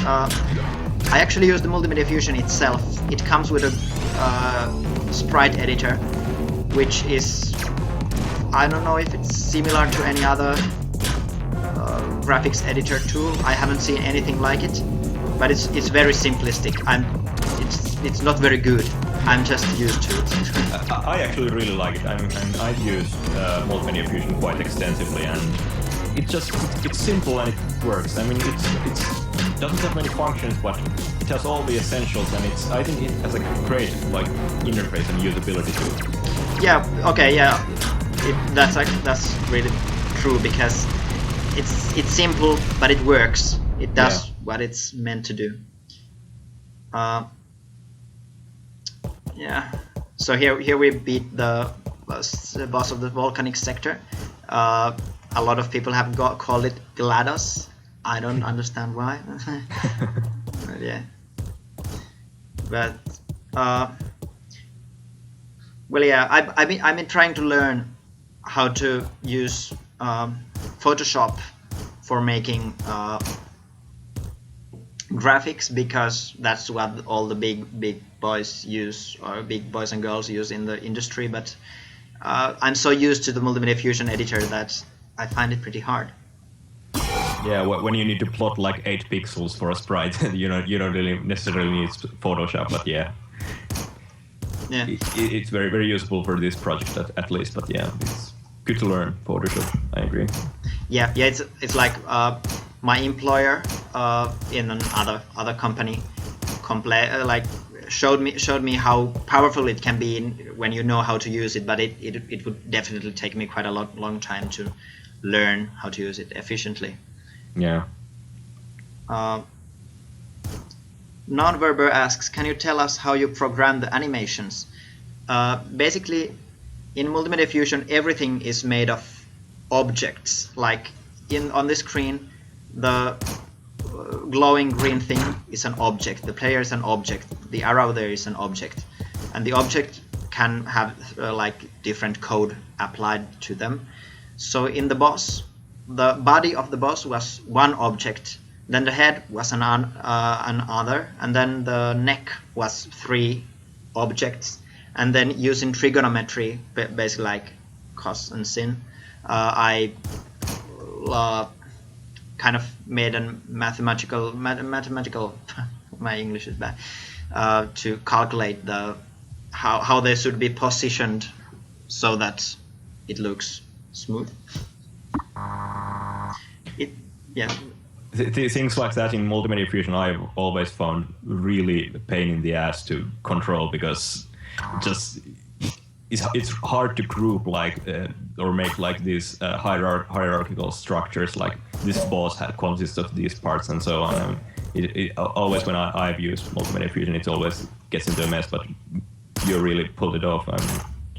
I actually used the Multimedia Fusion itself. It comes with a sprite editor, which is, I don't know if it's similar to any other graphics editor tool. I haven't seen anything like it, but it's very simplistic. It's not very good. I'm just used to it. I actually really like it. I've used Multimedia Fusion quite extensively, and it's simple and it works. I mean, it doesn't have many functions, but it has all the essentials, and I think it has a great like interface and usability to it. Yeah. Okay. Yeah. That's really true, because it's simple, but it works. It does what it's meant to do. Yeah. So here we beat the boss of the volcanic sector. A lot of people have called it GLaDOS. I don't understand why. But yeah. But well, yeah. I've been trying to learn how to use Photoshop for making graphics, because that's what all the big boys use, or big boys and girls use in the industry. But I'm so used to the Multimedia Fusion editor that I find it pretty hard. Yeah, when you need to plot like 8 pixels for a sprite, you don't really necessarily need Photoshop, but yeah. Yeah. It's very, very useful for this project at least, but yeah, it's good to learn Photoshop. I agree. Yeah. It's like my employer in another company showed me how powerful it can be when you know how to use it, but it would definitely take me quite a long time to learn how to use it efficiently. Yeah. Nonverber asks, can you tell us how you program the animations? Basically, in Multimedia Fusion, everything is made of objects. Like on the screen, the glowing green thing is an object. The player is an object. The arrow there is an object, and the object can have like different code applied to them. So in the boss, the body of the boss was one object. Then the head was another, and then the neck was 3 objects. And then using trigonometry, basically like cos and sin, I kind of made a mathematical my English is bad, to calculate how they should be positioned so that it looks smooth. Things like that in Multimedia Fusion I've always found really a pain in the ass to control, because it's hard to group like or make like these hierarchical structures, like this boss consists of these parts and so on. Always when I've used Multimedia Fusion, it always gets into a mess, but you really pulled it off, and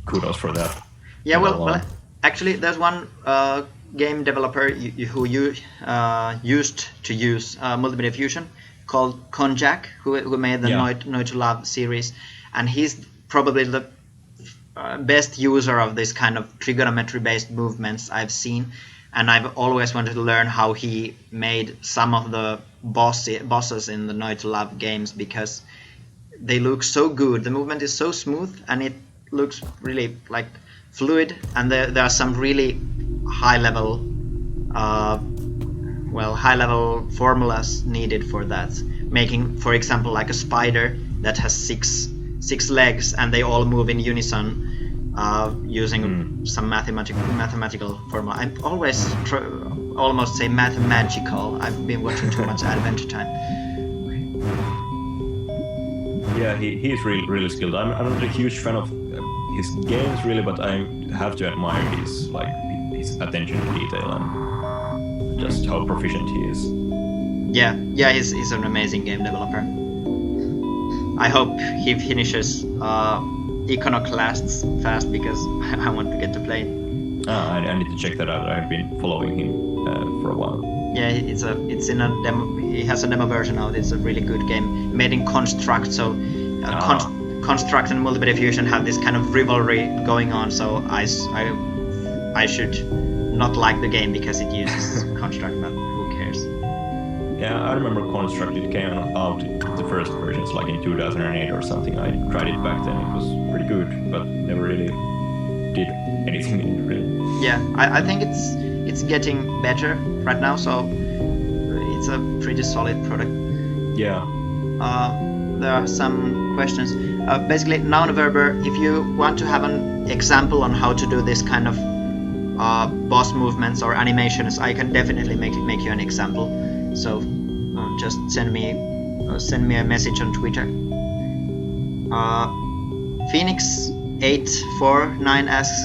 kudos for that. Yeah, well actually there's one game developer who used to use Multimedia Fusion called Konjac, who made the Noi to Love series, and he's probably the best user of this kind of trigonometry based movements I've seen, and I've always wanted to learn how he made some of the bosses in the Noi to Love games, because they look so good. The movement is so smooth, and it looks really like fluid, and there are some really high level formulas needed for that, making, for example, like a spider that has six legs and they all move in unison, using some mathematical formula. I always almost say mathemagical. I've been watching too much Adventure Time. Yeah, he's really skilled. I'm not a huge fan of his games really, but I have to admire his attention to detail and just how proficient he is. Yeah, he's an amazing game developer. I hope he finishes Iconoclasts fast, because I want to get to play it. I need to check that out. I've been following him for a while. Yeah, it's in a demo. He has a demo version out. It's a really good game made in Construct. So Construct and Multiple Diffusion have this kind of rivalry going on. So I should not like the game because it uses Construct, but who cares? Yeah, I remember Construct. It came out the first versions like in 2008 or something. I tried it back then. It was pretty good, but never really did anything in it really. Yeah, I think it's getting better right now, so it's a pretty solid product. Yeah. There are some questions. Basically, Nounverber, if you want to have an example on how to do this kind of boss movements or animations, I can definitely make you an example. So just send me a message on Twitter. Phoenix849 asks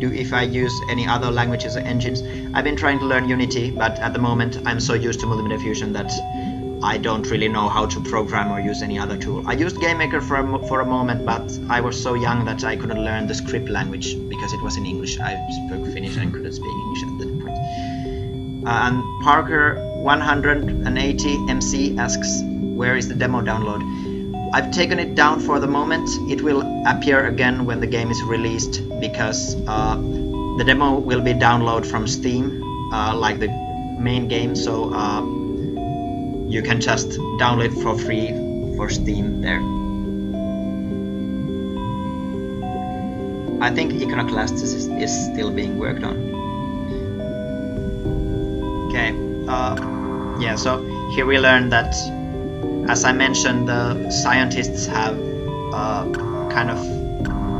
if I use any other languages or engines. I've been trying to learn Unity, but at the moment I'm so used to Multiple Diffusion that I don't really know how to program or use any other tool. I used GameMaker for a moment, but I was so young that I couldn't learn the script language because it was in English. I spoke Finnish and couldn't speak English at that point. And Parker180MC asks, where is the demo download? I've taken it down for the moment. It will appear again when the game is released, because the demo will be downloaded from Steam, like the main game, so you can just download it for free for Steam there. I think Iconoclasts is still being worked on. Okay, yeah, so here we learn that, as I mentioned, the scientists have kind of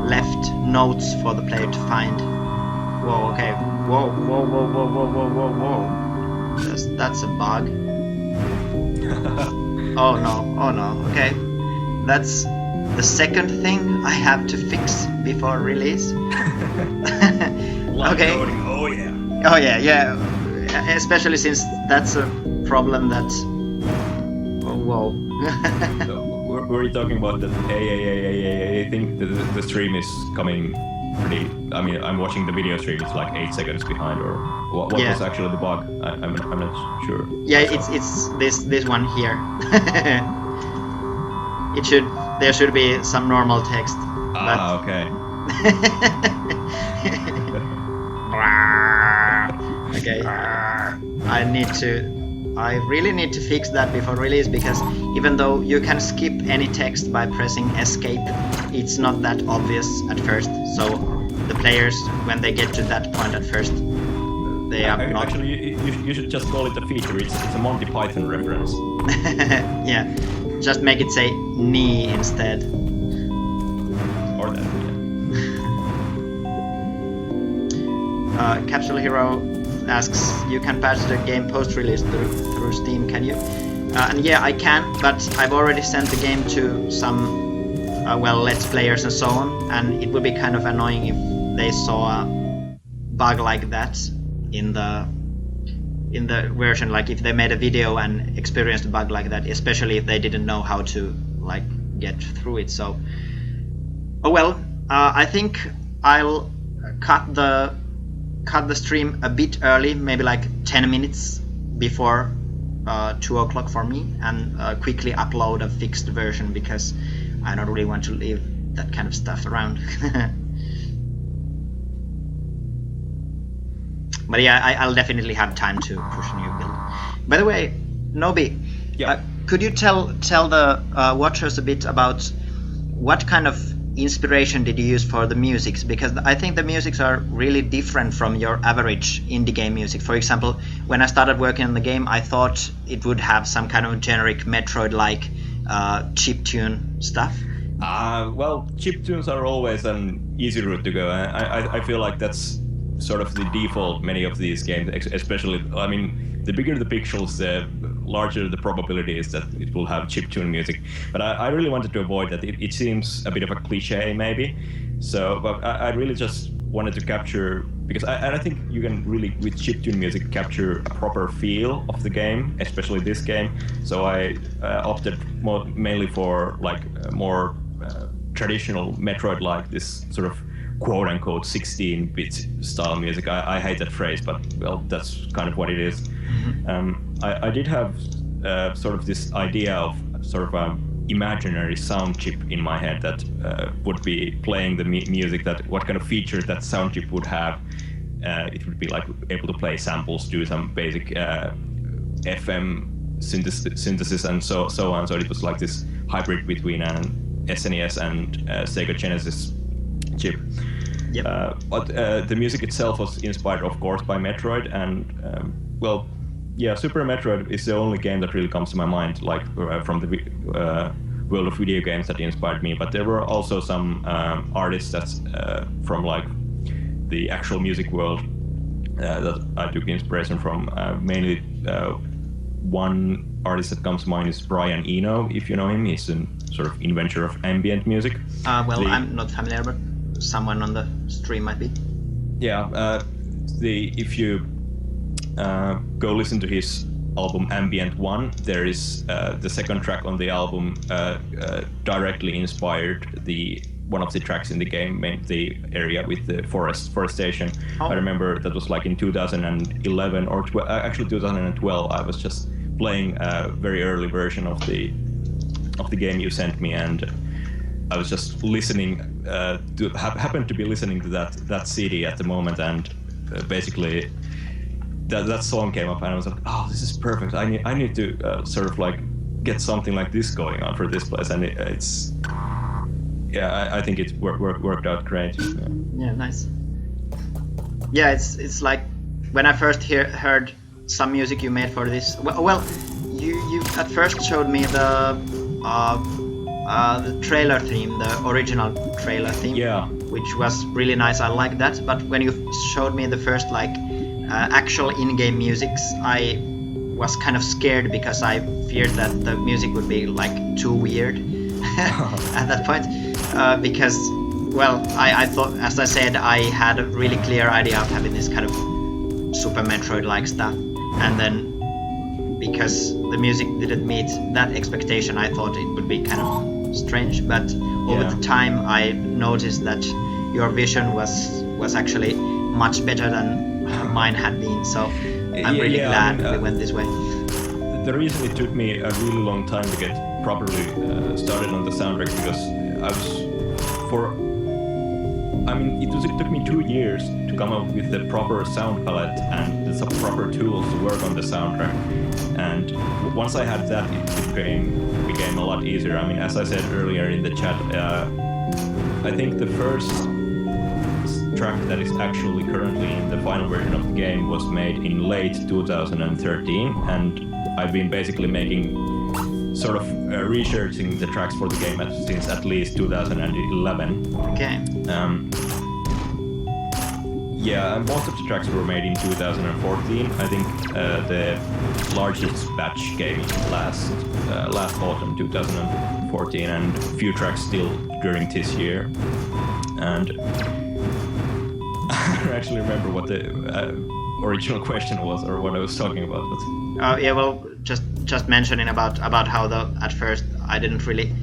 left notes for the player to find. Whoa, okay, whoa. That's a bug. Oh no, okay. That's the second thing I have to fix before release. Okay. Oh yeah. Oh yeah. Especially since that's a problem that... Oh, whoa. Were you talking about that? I think the stream is coming pretty... I mean, I'm watching the video stream, it's like 8 seconds behind, or what was actually the bug? I'm not sure. Yeah, it's this one here. There should be some normal text. Okay. Okay. I really need to fix that before release, because even though you can skip any text by pressing escape, it's not that obvious at first. So the players, when they get to that point at first, they are not... Actually, you should just call it a feature. It's a Monty Python reference. Yeah, just make it say knee instead. Or that, yeah. Capsule Hero asks, you can patch the game post-release through Steam, can you? And yeah, I can, but I've already sent the game to some Let's Players and so on, and it would be kind of annoying if they saw a bug like that in the version, like if they made a video and experienced a bug like that, especially if they didn't know how to like get through it. So, I think I'll cut the stream a bit early, maybe like 10 minutes before 2 o'clock for me, and quickly upload a fixed version, because I don't really want to leave that kind of stuff around. But yeah, I'll definitely have time to push a new build. By the way, Nobi, yeah. Could you tell the watchers a bit about what kind of inspiration did you use for the musics? Because I think the musics are really different from your average indie game music. For example, when I started working on the game, I thought it would have some kind of generic Metroid-like chiptune stuff. Well, chiptunes are always an easy route to go. I feel like that's sort of the default many of these games, especially, I mean, the bigger the pixels, the larger the probability is that it will have chiptune music. But I really wanted to avoid that. It seems a bit of a cliche, maybe. So, but I really just wanted to capture, because I think you can really, with chiptune music, capture a proper feel of the game, especially this game. So I opted mainly for like more traditional Metroid-like, this sort of quote-unquote 16-bit style music. I hate that phrase, but well, that's kind of what it is. I did have sort of this idea of sort of an imaginary sound chip in my head that would be playing the music, that what kind of features that sound chip would have. It would be like able to play samples, do some basic FM synthesis and so on. So it was like this hybrid between an SNES and Sega Genesis chip. Yep. But the music itself was inspired, of course, by Metroid, and well, yeah, Super Metroid is the only game that really comes to my mind, like from the world of video games that inspired me. But there were also some artists that's from like the actual music world that I took inspiration from. Mainly one artist that comes to mind is Brian Eno, if you know him. He's a sort of inventor of ambient music. I'm not familiar, but someone on the stream might be. Yeah, if you go listen to his album Ambient 1, there is the second track on the album directly inspired one of the tracks in the game, the area with the forestation. I remember that was like in 2011 or actually 2012. I was just playing a very early version of the game you sent me, and I was just listening, happened to be listening to that CD at the moment, and basically that song came up, and I was like, oh, this is perfect. I need to sort of like get something like this going on for this place, and it's I think it worked out great. Yeah, nice. Yeah, it's like when I first heard some music you made for this. Well, you at first showed me the trailer theme, the original trailer theme. Yeah. Which was really nice. I like that. But when you showed me the first like actual in-game musics, I was kind of scared because I feared that the music would be like too weird at that point. Because, well, I thought, as I said, I had a really clear idea of having this kind of Super Metroid-like stuff, and then because the music didn't meet that expectation, I thought it would be kind of strange. But over the time, I noticed that your vision was actually much better than mine had been. So I'm really glad we went this way. The reason it took me a really long time to get properly started on the soundtrack, because it took me 2 years to come up with the proper sound palette and the proper tools to work on the soundtrack. And once I had that, it became a lot easier. I mean, as I said earlier in the chat, I think the first track that is actually currently in the final version of the game was made in late 2013, and I've been basically sort of researching the tracks for the game since at least 2011. Okay. Yeah, most of the tracks were made in 2014. I think the largest batch came last autumn 2014, and a few tracks still during this year. And I don't actually remember what the original question was or what I was talking about. But... yeah, well, just mentioning about how at first I didn't really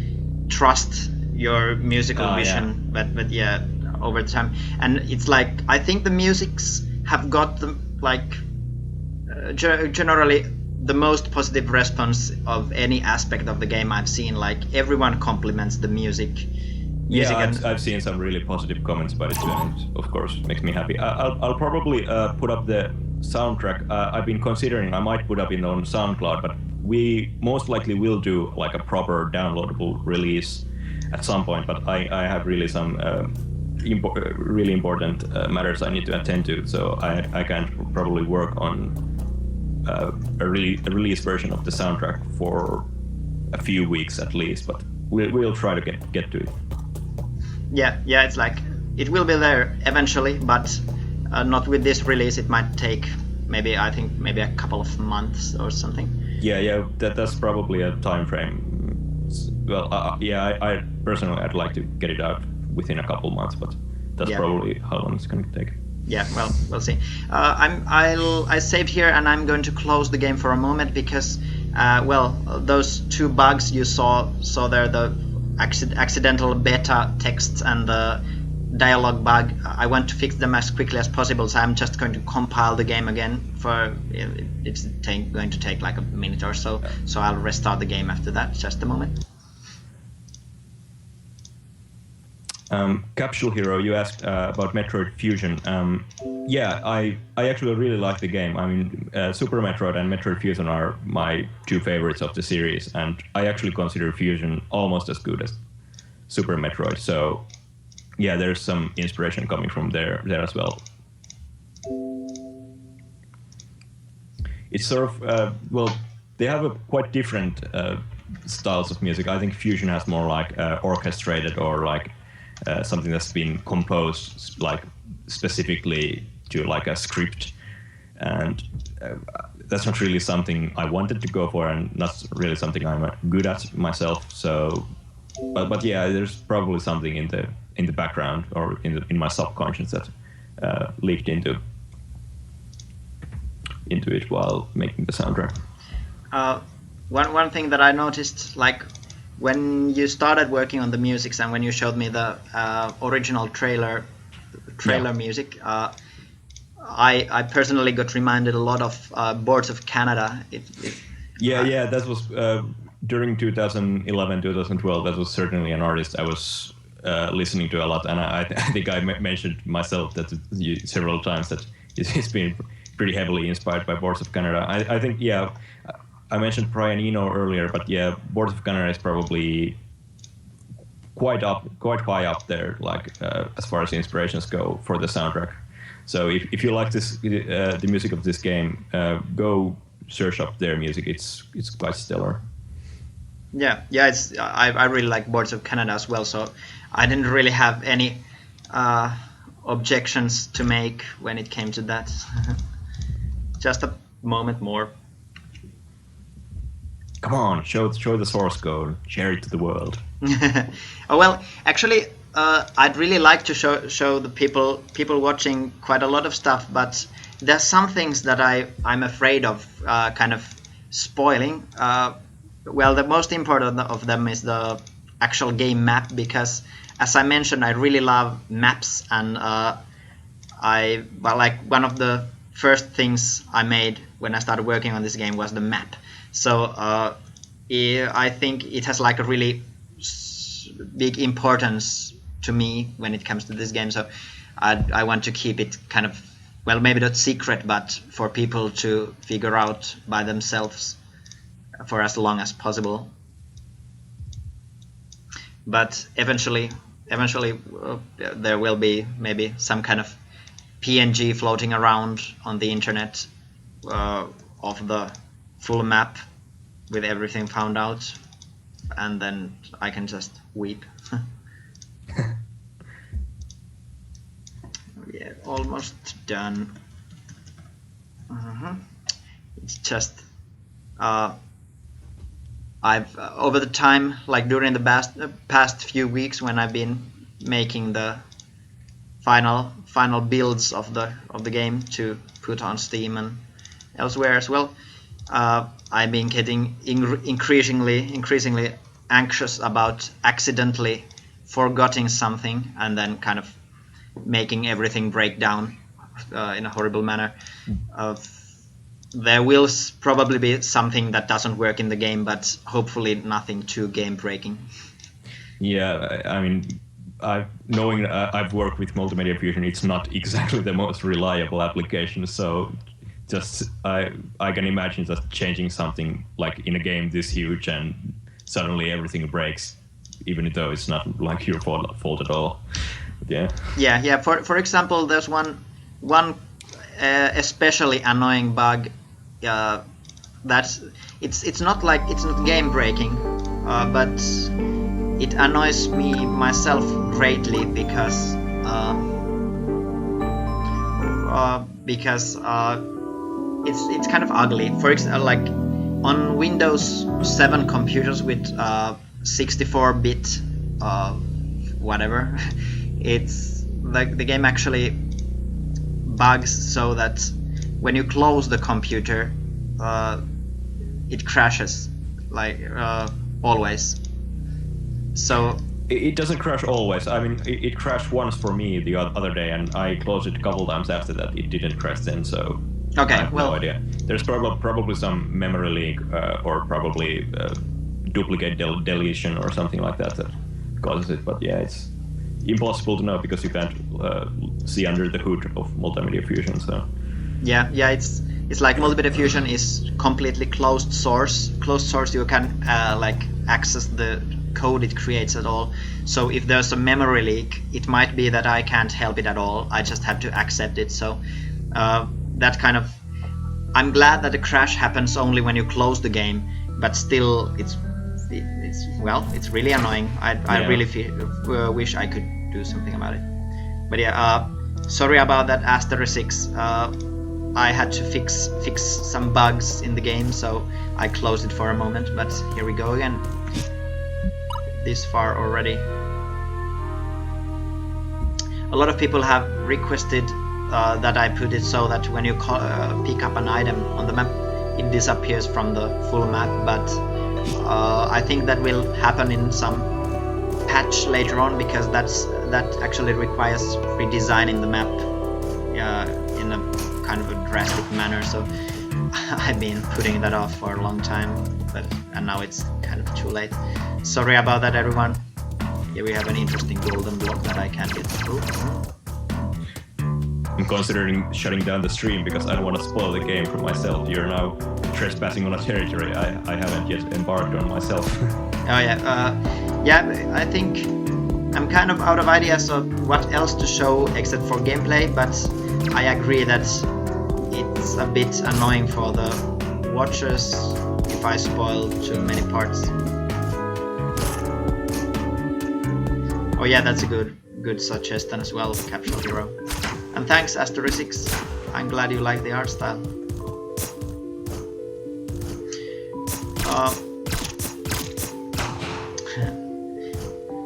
trust your musical vision, yeah. but yeah, over time, and it's like I think the musics have got the like generally the most positive response of any aspect of the game I've seen. Like everyone compliments the music. Yeah, I've seen some really positive comments about it too, and it, of course, makes me happy. I'll probably put up the soundtrack. I've been considering I might put up it on SoundCloud, but we most likely will do like a proper downloadable release at some point. But I have really some really important matters I need to attend to, so I can't probably work on a release version of the soundtrack for a few weeks at least. But we'll try to get to it. Yeah, it's like it will be there eventually, but not with this release. It might take maybe a couple of months or something. Yeah, that's probably a time frame. Well, I personally I'd like to get it out within a couple months, but that's probably how long it's going to take. Yeah, well, we'll see. I saved here, and I'm going to close the game for a moment because, those two bugs you saw there, the accidental beta text and the dialogue bug, I want to fix them as quickly as possible, so I'm just going to compile the game again. It's going to take like a minute or so, so I'll restart the game after that. Just a moment. Capsule Hero, you asked about Metroid Fusion. I actually really like the game. I mean, Super Metroid and Metroid Fusion are my two favorites of the series, and I actually consider Fusion almost as good as Super Metroid. So, yeah, there's some inspiration coming from there as well. It's sort of they have a quite different styles of music. I think Fusion has more like orchestrated or like something that's been composed like specifically to like a script, and that's not really something I wanted to go for, and not really something I'm good at myself. So, but yeah, there's probably something in the background or in my subconscious that leaked into it while making the soundtrack. One thing that I noticed, like when you started working on the music and when you showed me the original trailer music, I personally got reminded a lot of Boards of Canada. That was during 2011, 2012. That was certainly an artist I was listening to a lot, and I think I mentioned myself that several times that it's been pretty heavily inspired by Boards of Canada. I think, I mentioned Brian Eno earlier, but yeah, Boards of Canada is probably quite high up there, like as far as inspirations go for the soundtrack. So if you like this, the music of this game, go search up their music. It's quite stellar. Yeah, I really like Boards of Canada as well. So I didn't really have any objections to make when it came to that. Just a moment more. Come on, show the source code, share it to the world. Oh well, actually, I'd really like to show the people watching quite a lot of stuff, but there's some things that I'm afraid of kind of spoiling. The most important of them is the actual game map, because as I mentioned, I really love maps, and one of the first things I made when I started working on this game was the map. So I think it has like a really big importance to me when it comes to this game. So I want to keep it kind of, maybe not secret, but for people to figure out by themselves for as long as possible. But eventually there will be maybe some kind of PNG floating around on the internet of the full map with everything found out, and then I can just weep. Yeah, almost done. It's just I've over the time, like during the past few weeks when I've been making the final builds of the game to put on Steam and elsewhere as well, I've been getting increasingly anxious about accidentally forgetting something and then kind of making everything break down in a horrible manner. There will probably be something that doesn't work in the game, but hopefully nothing too game breaking. Yeah, I mean, knowing I've worked with Multimedia Fusion, it's not exactly the most reliable application, so just I can imagine just changing something like in a game this huge and suddenly everything breaks. even though it's not like your fault at all. But Yeah. For example, there's one especially annoying bug that it's not game breaking, but it annoys me myself greatly because it's kind of ugly. For example, like on Windows 7 computers with 64-bit whatever, it's like the game actually bugs so that when you close the computer, it crashes, like always. So it doesn't crash always. I mean, it crashed once for me the other day, and I closed it a couple times after that. It didn't crash then, so okay, I have no idea. There's probably some memory leak or probably duplicate deletion or something like that causes it. But yeah, it's impossible to know because you can't see under the hood of Multimedia Fusion. So yeah, it's like Multimedia Fusion is completely closed source. Closed source, you can like access the code it creates at all. So if there's a memory leak, it might be that I can't help it at all. I just have to accept it. So that kind of, I'm glad that the crash happens only when you close the game, but still it's really annoying. I really wish I could do something about it. But yeah, sorry about that, Asterisk. I had to fix some bugs in the game, so I closed it for a moment, but here we go again. This far already. A lot of people have requested that I put it so that when you pick up an item on the map, it disappears from the full map, but I think that will happen in some patch later on, because that actually requires redesigning the map in a kind of a drastic manner. So I've been putting that off for a long time, and now it's kind of too late. Sorry about that, everyone. Here we have an interesting golden block that I can't get through. I'm considering shutting down the stream because I don't want to spoil the game for myself. You're now trespassing on a territory I haven't yet embarked on myself. Oh yeah, I think I'm kind of out of ideas of what else to show except for gameplay, but I agree that it's a bit annoying for the watchers if I spoil too many parts. Oh yeah, that's a good suggestion as well, Capsule Hero. And thanks, Asterisk. I'm glad you like the art style.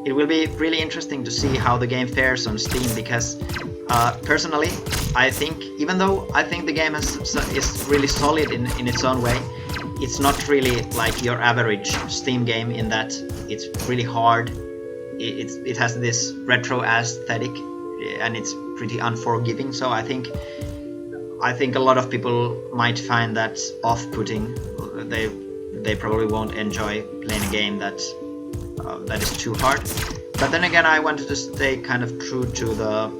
It will be really interesting to see how the game fares on Steam, because personally, I think, even though I think the game is really solid in its own way, it's not really like your average Steam game in that it's really hard. It has this retro aesthetic, and it's pretty unforgiving. So I think a lot of people might find that off-putting. They probably won't enjoy playing a game that is too hard. But then again, I wanted to stay kind of true to the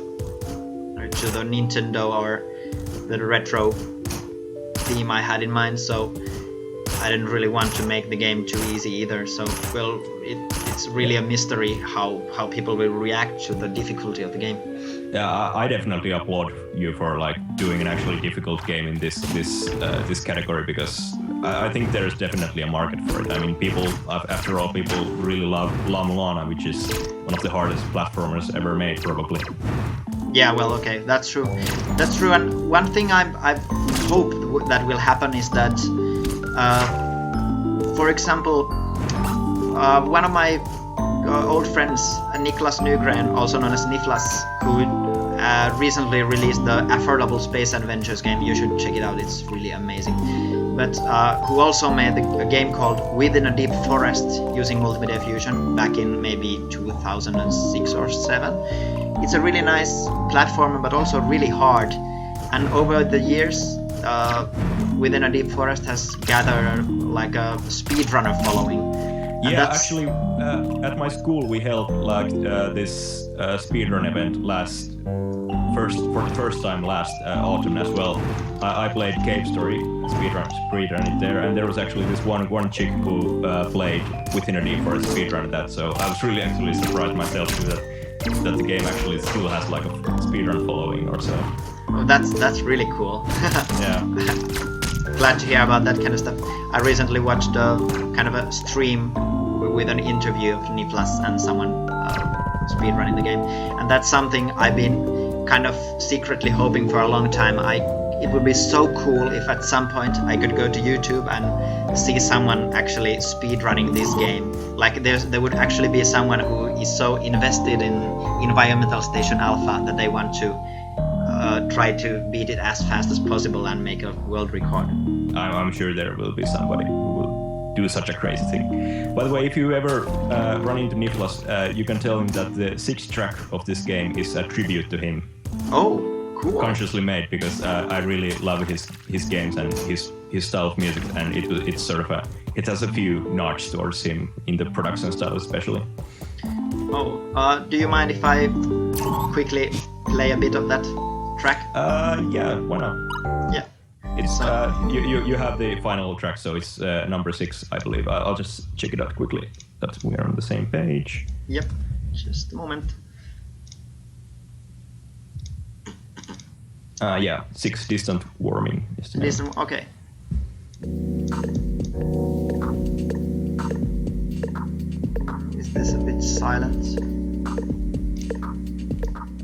Nintendo or the retro theme I had in mind. So I didn't really want to make the game too easy either. So well, it's really a mystery how people will react to the difficulty of the game. Yeah, I definitely applaud you for like doing an actually difficult game in this category, because I think there's definitely a market for it. I mean, after all, people really love La Mulana, which is one of the hardest platformers ever made, probably. Yeah, well, okay, that's true. That's true. And one thing I hope that will happen is that, for example, one of my old friends, Niklas Nygren, also known as Niflas, who recently released the Affordable Space Adventures game. You should check it out, it's really amazing. But who also made a game called Within a Deep Forest using Multimedia Fusion back in maybe 2006 or 7. It's a really nice platformer, but also really hard. And over the years, Within a Deep Forest has gathered like a speedrunner following. And Yeah, actually, at my school we held like this speedrun event for the first time last autumn as well. I played Cave Story speedrun it there, and there was actually this one chick who played within a day for a speedrun that. So I was really actually surprised myself too that the game actually still has like a speedrun following or so. Oh, that's really cool. Yeah. Glad to hear about that kind of stuff. I recently watched kind of a stream with an interview of Niflas and someone speedrunning the game, and that's something I've been kind of secretly hoping for a long time. It would be so cool if at some point I could go to YouTube and see someone actually speedrunning this game. Like there would actually be someone who is so invested in Environmental Station Alpha that they want to try to beat it as fast as possible and make a world record. I'm sure there will be somebody who will do such a crazy thing. By the way, if you ever run into Niflas, you can tell him that the 6th track of this game is a tribute to him. Oh, cool. Consciously made, because I really love his games and his style of music, and it's sort of it has a few nods towards him in the production style especially. Oh, do you mind if I quickly play a bit of that track? Yeah, why not? Yeah. It's you have the final track, so it's number 6, I believe. I'll just check it out quickly that we're on the same page. Yep. Just a moment. Yeah, 6, Distant Warming is the name. Okay. Is this a bit silent?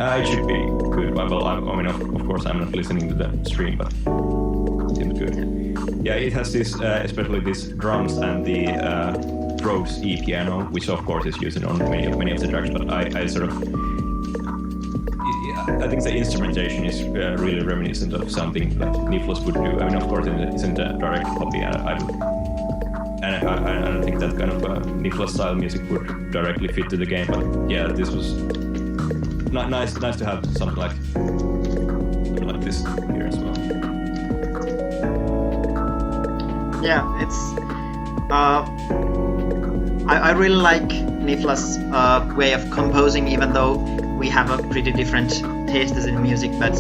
It should be good. Well, I mean, of course, I'm not listening to the stream, but it seems good. Yeah, it has this, especially this drums and the Rhodes E piano, which of course is used on many of the tracks. But I sort of, I think the instrumentation is really reminiscent of something that Niflas would do. I mean, of course, it isn't a direct copy, and I don't think that kind of Niflas style music would directly fit to the game. But yeah, this was nice to have something like this here as well. Yeah, it's I really like Niflas' way of composing, even though we have a pretty different tastes in music. But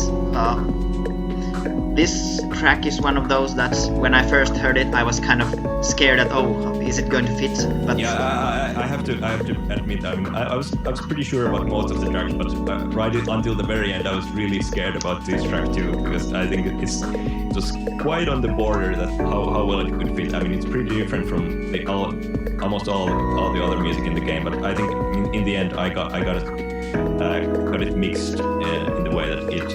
this track is one of those that when I first heard it, I was kind of scared that, oh, is it going to fit? But yeah, I have to admit, I mean, I was pretty sure about most of the tracks, but right until the very end, I was really scared about this track too, because I think it was quite on the border that how well it could fit. I mean, it's pretty different from almost all the other music in the game, but I think in the end, I got it mixed in the way that it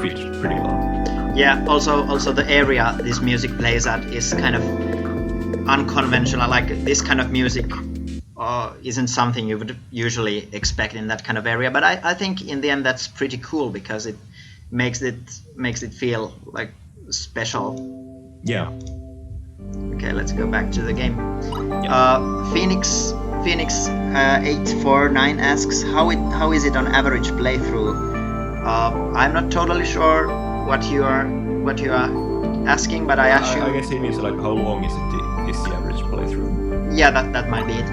fit pretty well. Yeah, also the area this music plays at is kind of unconventional. Like, this kind of music isn't something you would usually expect in that kind of area, but I think in the end that's pretty cool, because it makes it feel like special. Yeah. Okay, let's go back to the game. Yeah. Phoenix 849 asks how is it on average playthrough. I'm not totally sure what you are asking, but I assume. I guess it means like how long is the average playthrough? Yeah, that might be it.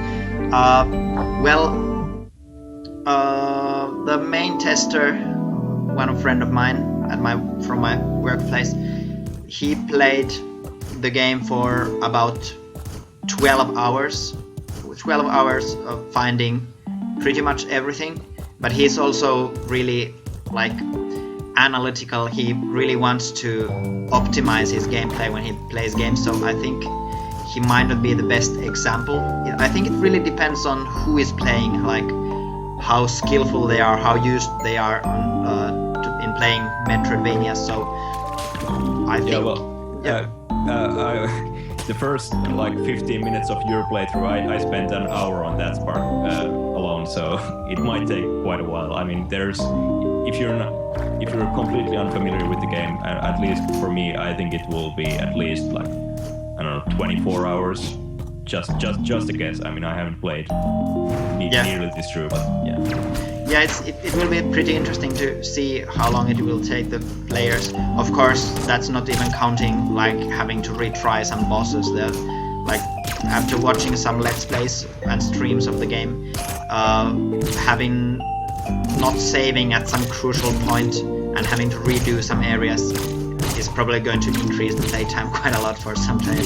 The main tester, one friend of mine from my workplace, he played the game for about 12 hours. 12 hours of finding pretty much everything, but he's also really like analytical. He really wants to optimize his gameplay when he plays games, so I think he might not be the best example. I think it really depends on who is playing, like how skillful they are, how used they are in playing Metroidvania. So I think the first like 15 minutes of your playthrough, I spent an hour on that part alone, so it might take quite a while. I mean, if you're completely unfamiliar with the game, at least for me, I think it will be at least like, I don't know, 24 hours. Just a guess. I mean, I haven't played nearly this through, but yeah. Yeah, it will be pretty interesting to see how long it will take the players. Of course, that's not even counting like having to retry some bosses. There, like after watching some Let's Plays and streams of the game, having not saving at some crucial point and having to redo some areas is probably going to increase the playtime quite a lot for some time.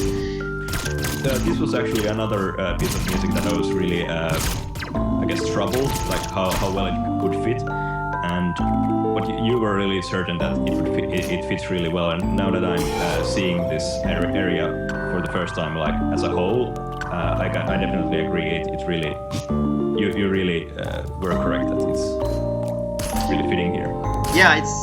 This was actually another piece of music that I was really, I guess, troubled, like how well it could fit. And but you were really certain that it fits really well. And now that I'm seeing this area for the first time, like as a whole, I definitely agree. It's really, you really were correct that it's really fitting here. Yeah, it's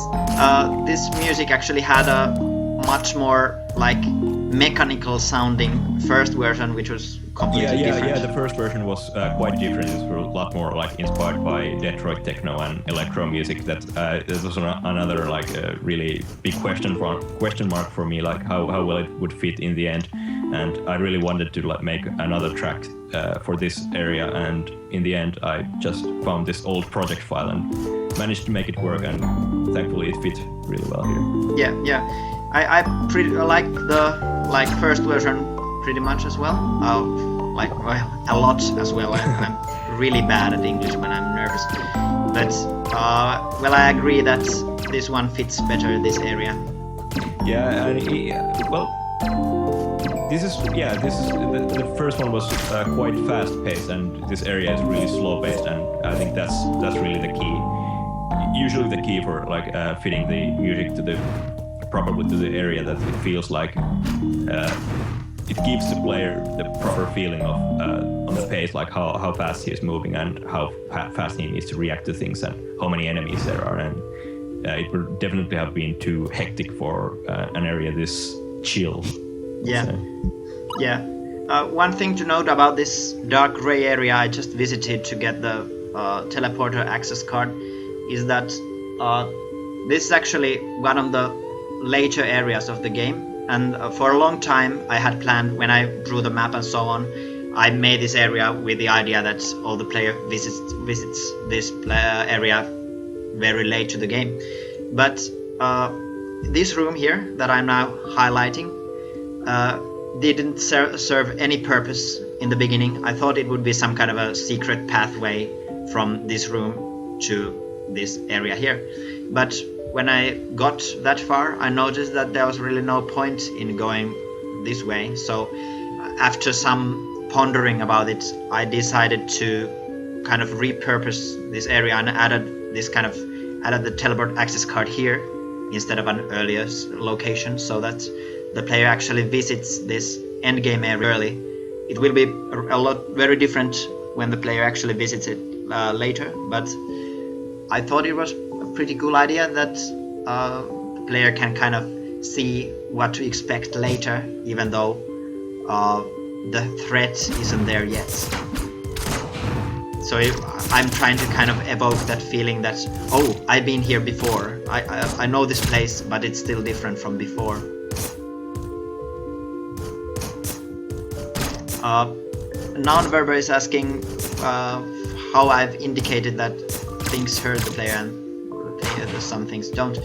this music actually had a much more like mechanical sounding first version, which was completely different. Yeah, the first version was quite different. It was a lot more like inspired by Detroit techno and electro music. That this was another like really big question mark for me, like how well it would fit in the end. And I really wanted to like make another track for this area, and in the end I just found this old project file and managed to make it work, and thankfully it fit really well here. Yeah. I pretty like the first version pretty much as well. A lot as well. I'm really bad at English when I'm nervous. But I agree that this one fits better this area. Yeah, and this is the first one was quite fast paced, and this area is really slow paced, and I think that's really the key. Usually the key for like fitting the music to the area, that it feels like it gives the player the proper feeling of on the pace, like how fast he is moving and how fast he needs to react to things and how many enemies there are. And it would definitely have been too hectic for an area this chill. Yeah. So. Yeah. One thing to note about this dark gray area I just visited to get the teleporter access card is that this is actually one of the later areas of the game, and for a long time I had planned, when I drew the map and so on, I made this area with the idea that all the player visits this area very late to the game. But this room here that I'm now highlighting didn't serve any purpose in the beginning. I thought it would be some kind of a secret pathway from this room to this area here, but when I got that far, I noticed that there was really no point in going this way. So after some pondering about it, I decided to kind of repurpose this area and added the teleport access card here instead of an earlier location, so that the player actually visits this endgame area early. It will be very different when the player actually visits it later, but I thought it was pretty cool idea that the player can kind of see what to expect later, even though the threat isn't there yet. So I'm trying to kind of evoke that feeling that, oh, I've been here before. I know this place, but it's still different from before. Nonverber is asking how I've indicated that things hurt the player and some things don't.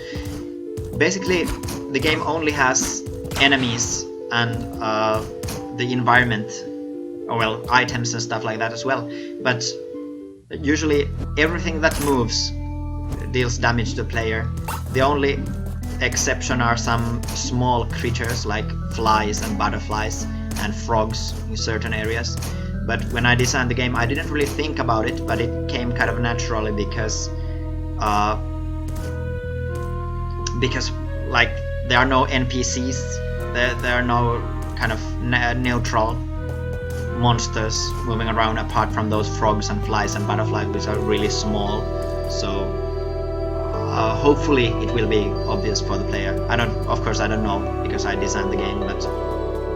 Basically, the game only has enemies and the environment, or well, items and stuff like that as well. But usually everything that moves deals damage to the player. The only exception are some small creatures like flies and butterflies and frogs in certain areas. But when I designed the game, I didn't really think about it, but it came kind of naturally because like there are no NPCs, there are no kind of neutral monsters moving around apart from those frogs and flies and butterflies, which are really small. So hopefully it will be obvious for the player. Of course I don't know because I designed the game, but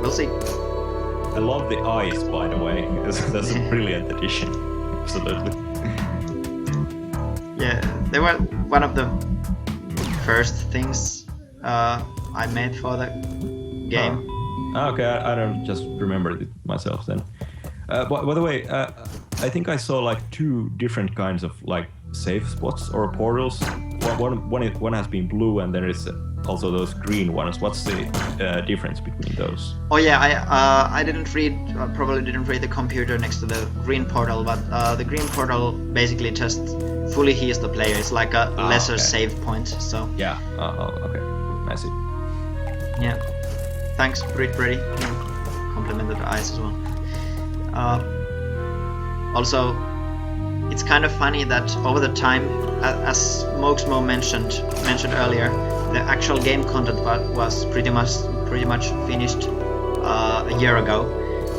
we'll see. I love the eyes, by the way. That's a brilliant addition. Absolutely. Yeah, they were one of the first things I made for the game. Oh. Okay, I don't just remembered it myself then. By the way, I think I saw like two different kinds of like save spots or portals. One has been blue, and there is also those green ones. What's the difference between those? Oh yeah, I didn't read, probably didn't read the computer next to the green portal, but the green portal basically just fully heals the player. It's like a lesser save point. So yeah, okay, I see. Yeah, thanks, Brady. Complimented the eyes as well. Also, it's kind of funny that over the time, as Moxmo mentioned earlier, the actual game content was pretty much finished a year ago.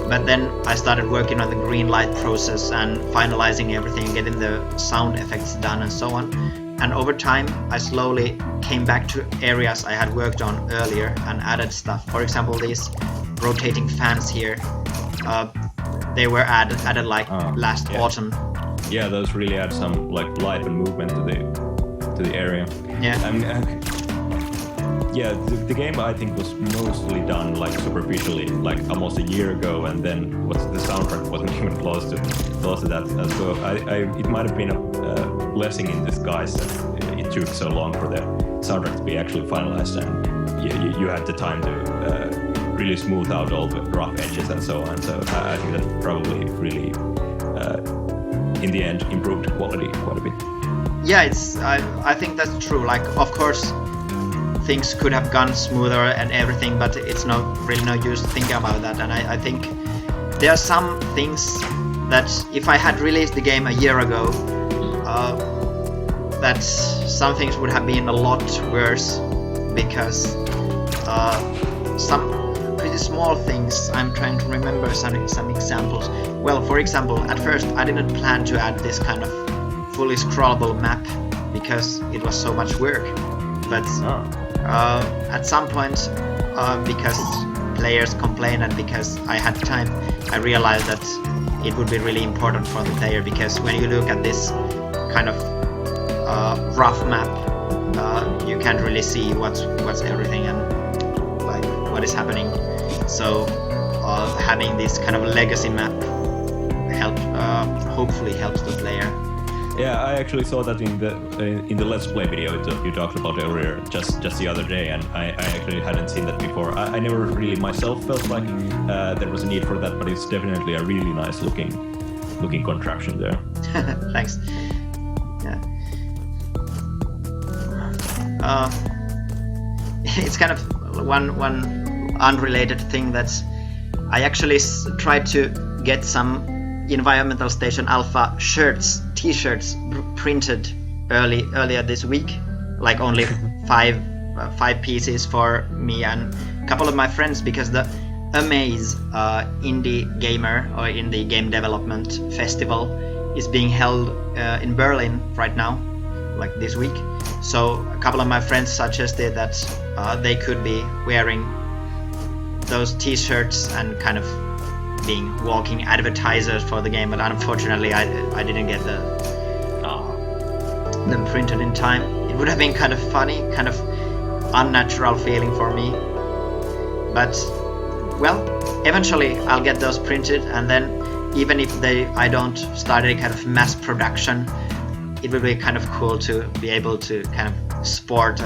But then I started working on the green light process and finalizing everything, getting the sound effects done and so on. And over time, I slowly came back to areas I had worked on earlier and added stuff. For example, these rotating fans here, they were added like last autumn. Yeah, those really add some like life and movement to the area. Yeah. Yeah, the game I think was mostly done like superficially, like almost a year ago, and then the soundtrack wasn't even close to that. So it might have been a blessing in disguise that it took so long for the soundtrack to be actually finalized, and you had the time to really smooth out all the rough edges and so on. So I think that probably really, in the end, improved quality quite a bit. Yeah, I think that's true. Like, of course, things could have gone smoother and everything, but it's really no use thinking about that. And I think there are some things that if I had released the game a year ago, that some things would have been a lot worse, because some pretty small things. I'm trying to remember some examples. Well, for example, at first I didn't plan to add this kind of fully scrollable map because it was so much work, but at some point, because players complained and because I had time, I realized that it would be really important for the player, because when you look at this kind of rough map, you can't really see what's everything and like what is happening. So having this kind of legacy map hopefully helps the player. Yeah, I actually saw that in the Let's Play video you talked about earlier, just the other day, and I actually hadn't seen that before. I never really myself felt like there was a need for that, but it's definitely a really nice looking contraption there. Thanks. Yeah. It's kind of one unrelated thing that I actually tried to get some Environmental Station Alpha t-shirts printed earlier this week, like only five pieces for me and a couple of my friends, because the Amaze Indie Gamer or Indie Game Development Festival is being held in Berlin right now, like this week. So a couple of my friends suggested that they could be wearing those t-shirts and kind of being walking advertisers for the game, but unfortunately I didn't get them printed in time. It would have been kind of funny, kind of unnatural feeling for me, but well, eventually I'll get those printed, and then even if I don't start any kind of mass production, it would be kind of cool to be able to kind of sport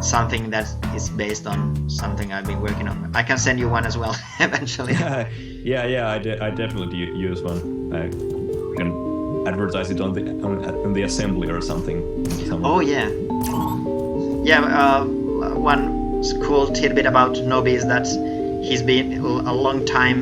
something that is based on something I've been working on. I can send you one as well eventually. Yeah, I definitely use one. I can advertise it on the assembly or something. Oh yeah. Yeah, one cool tidbit about Nobi is that he's been a long time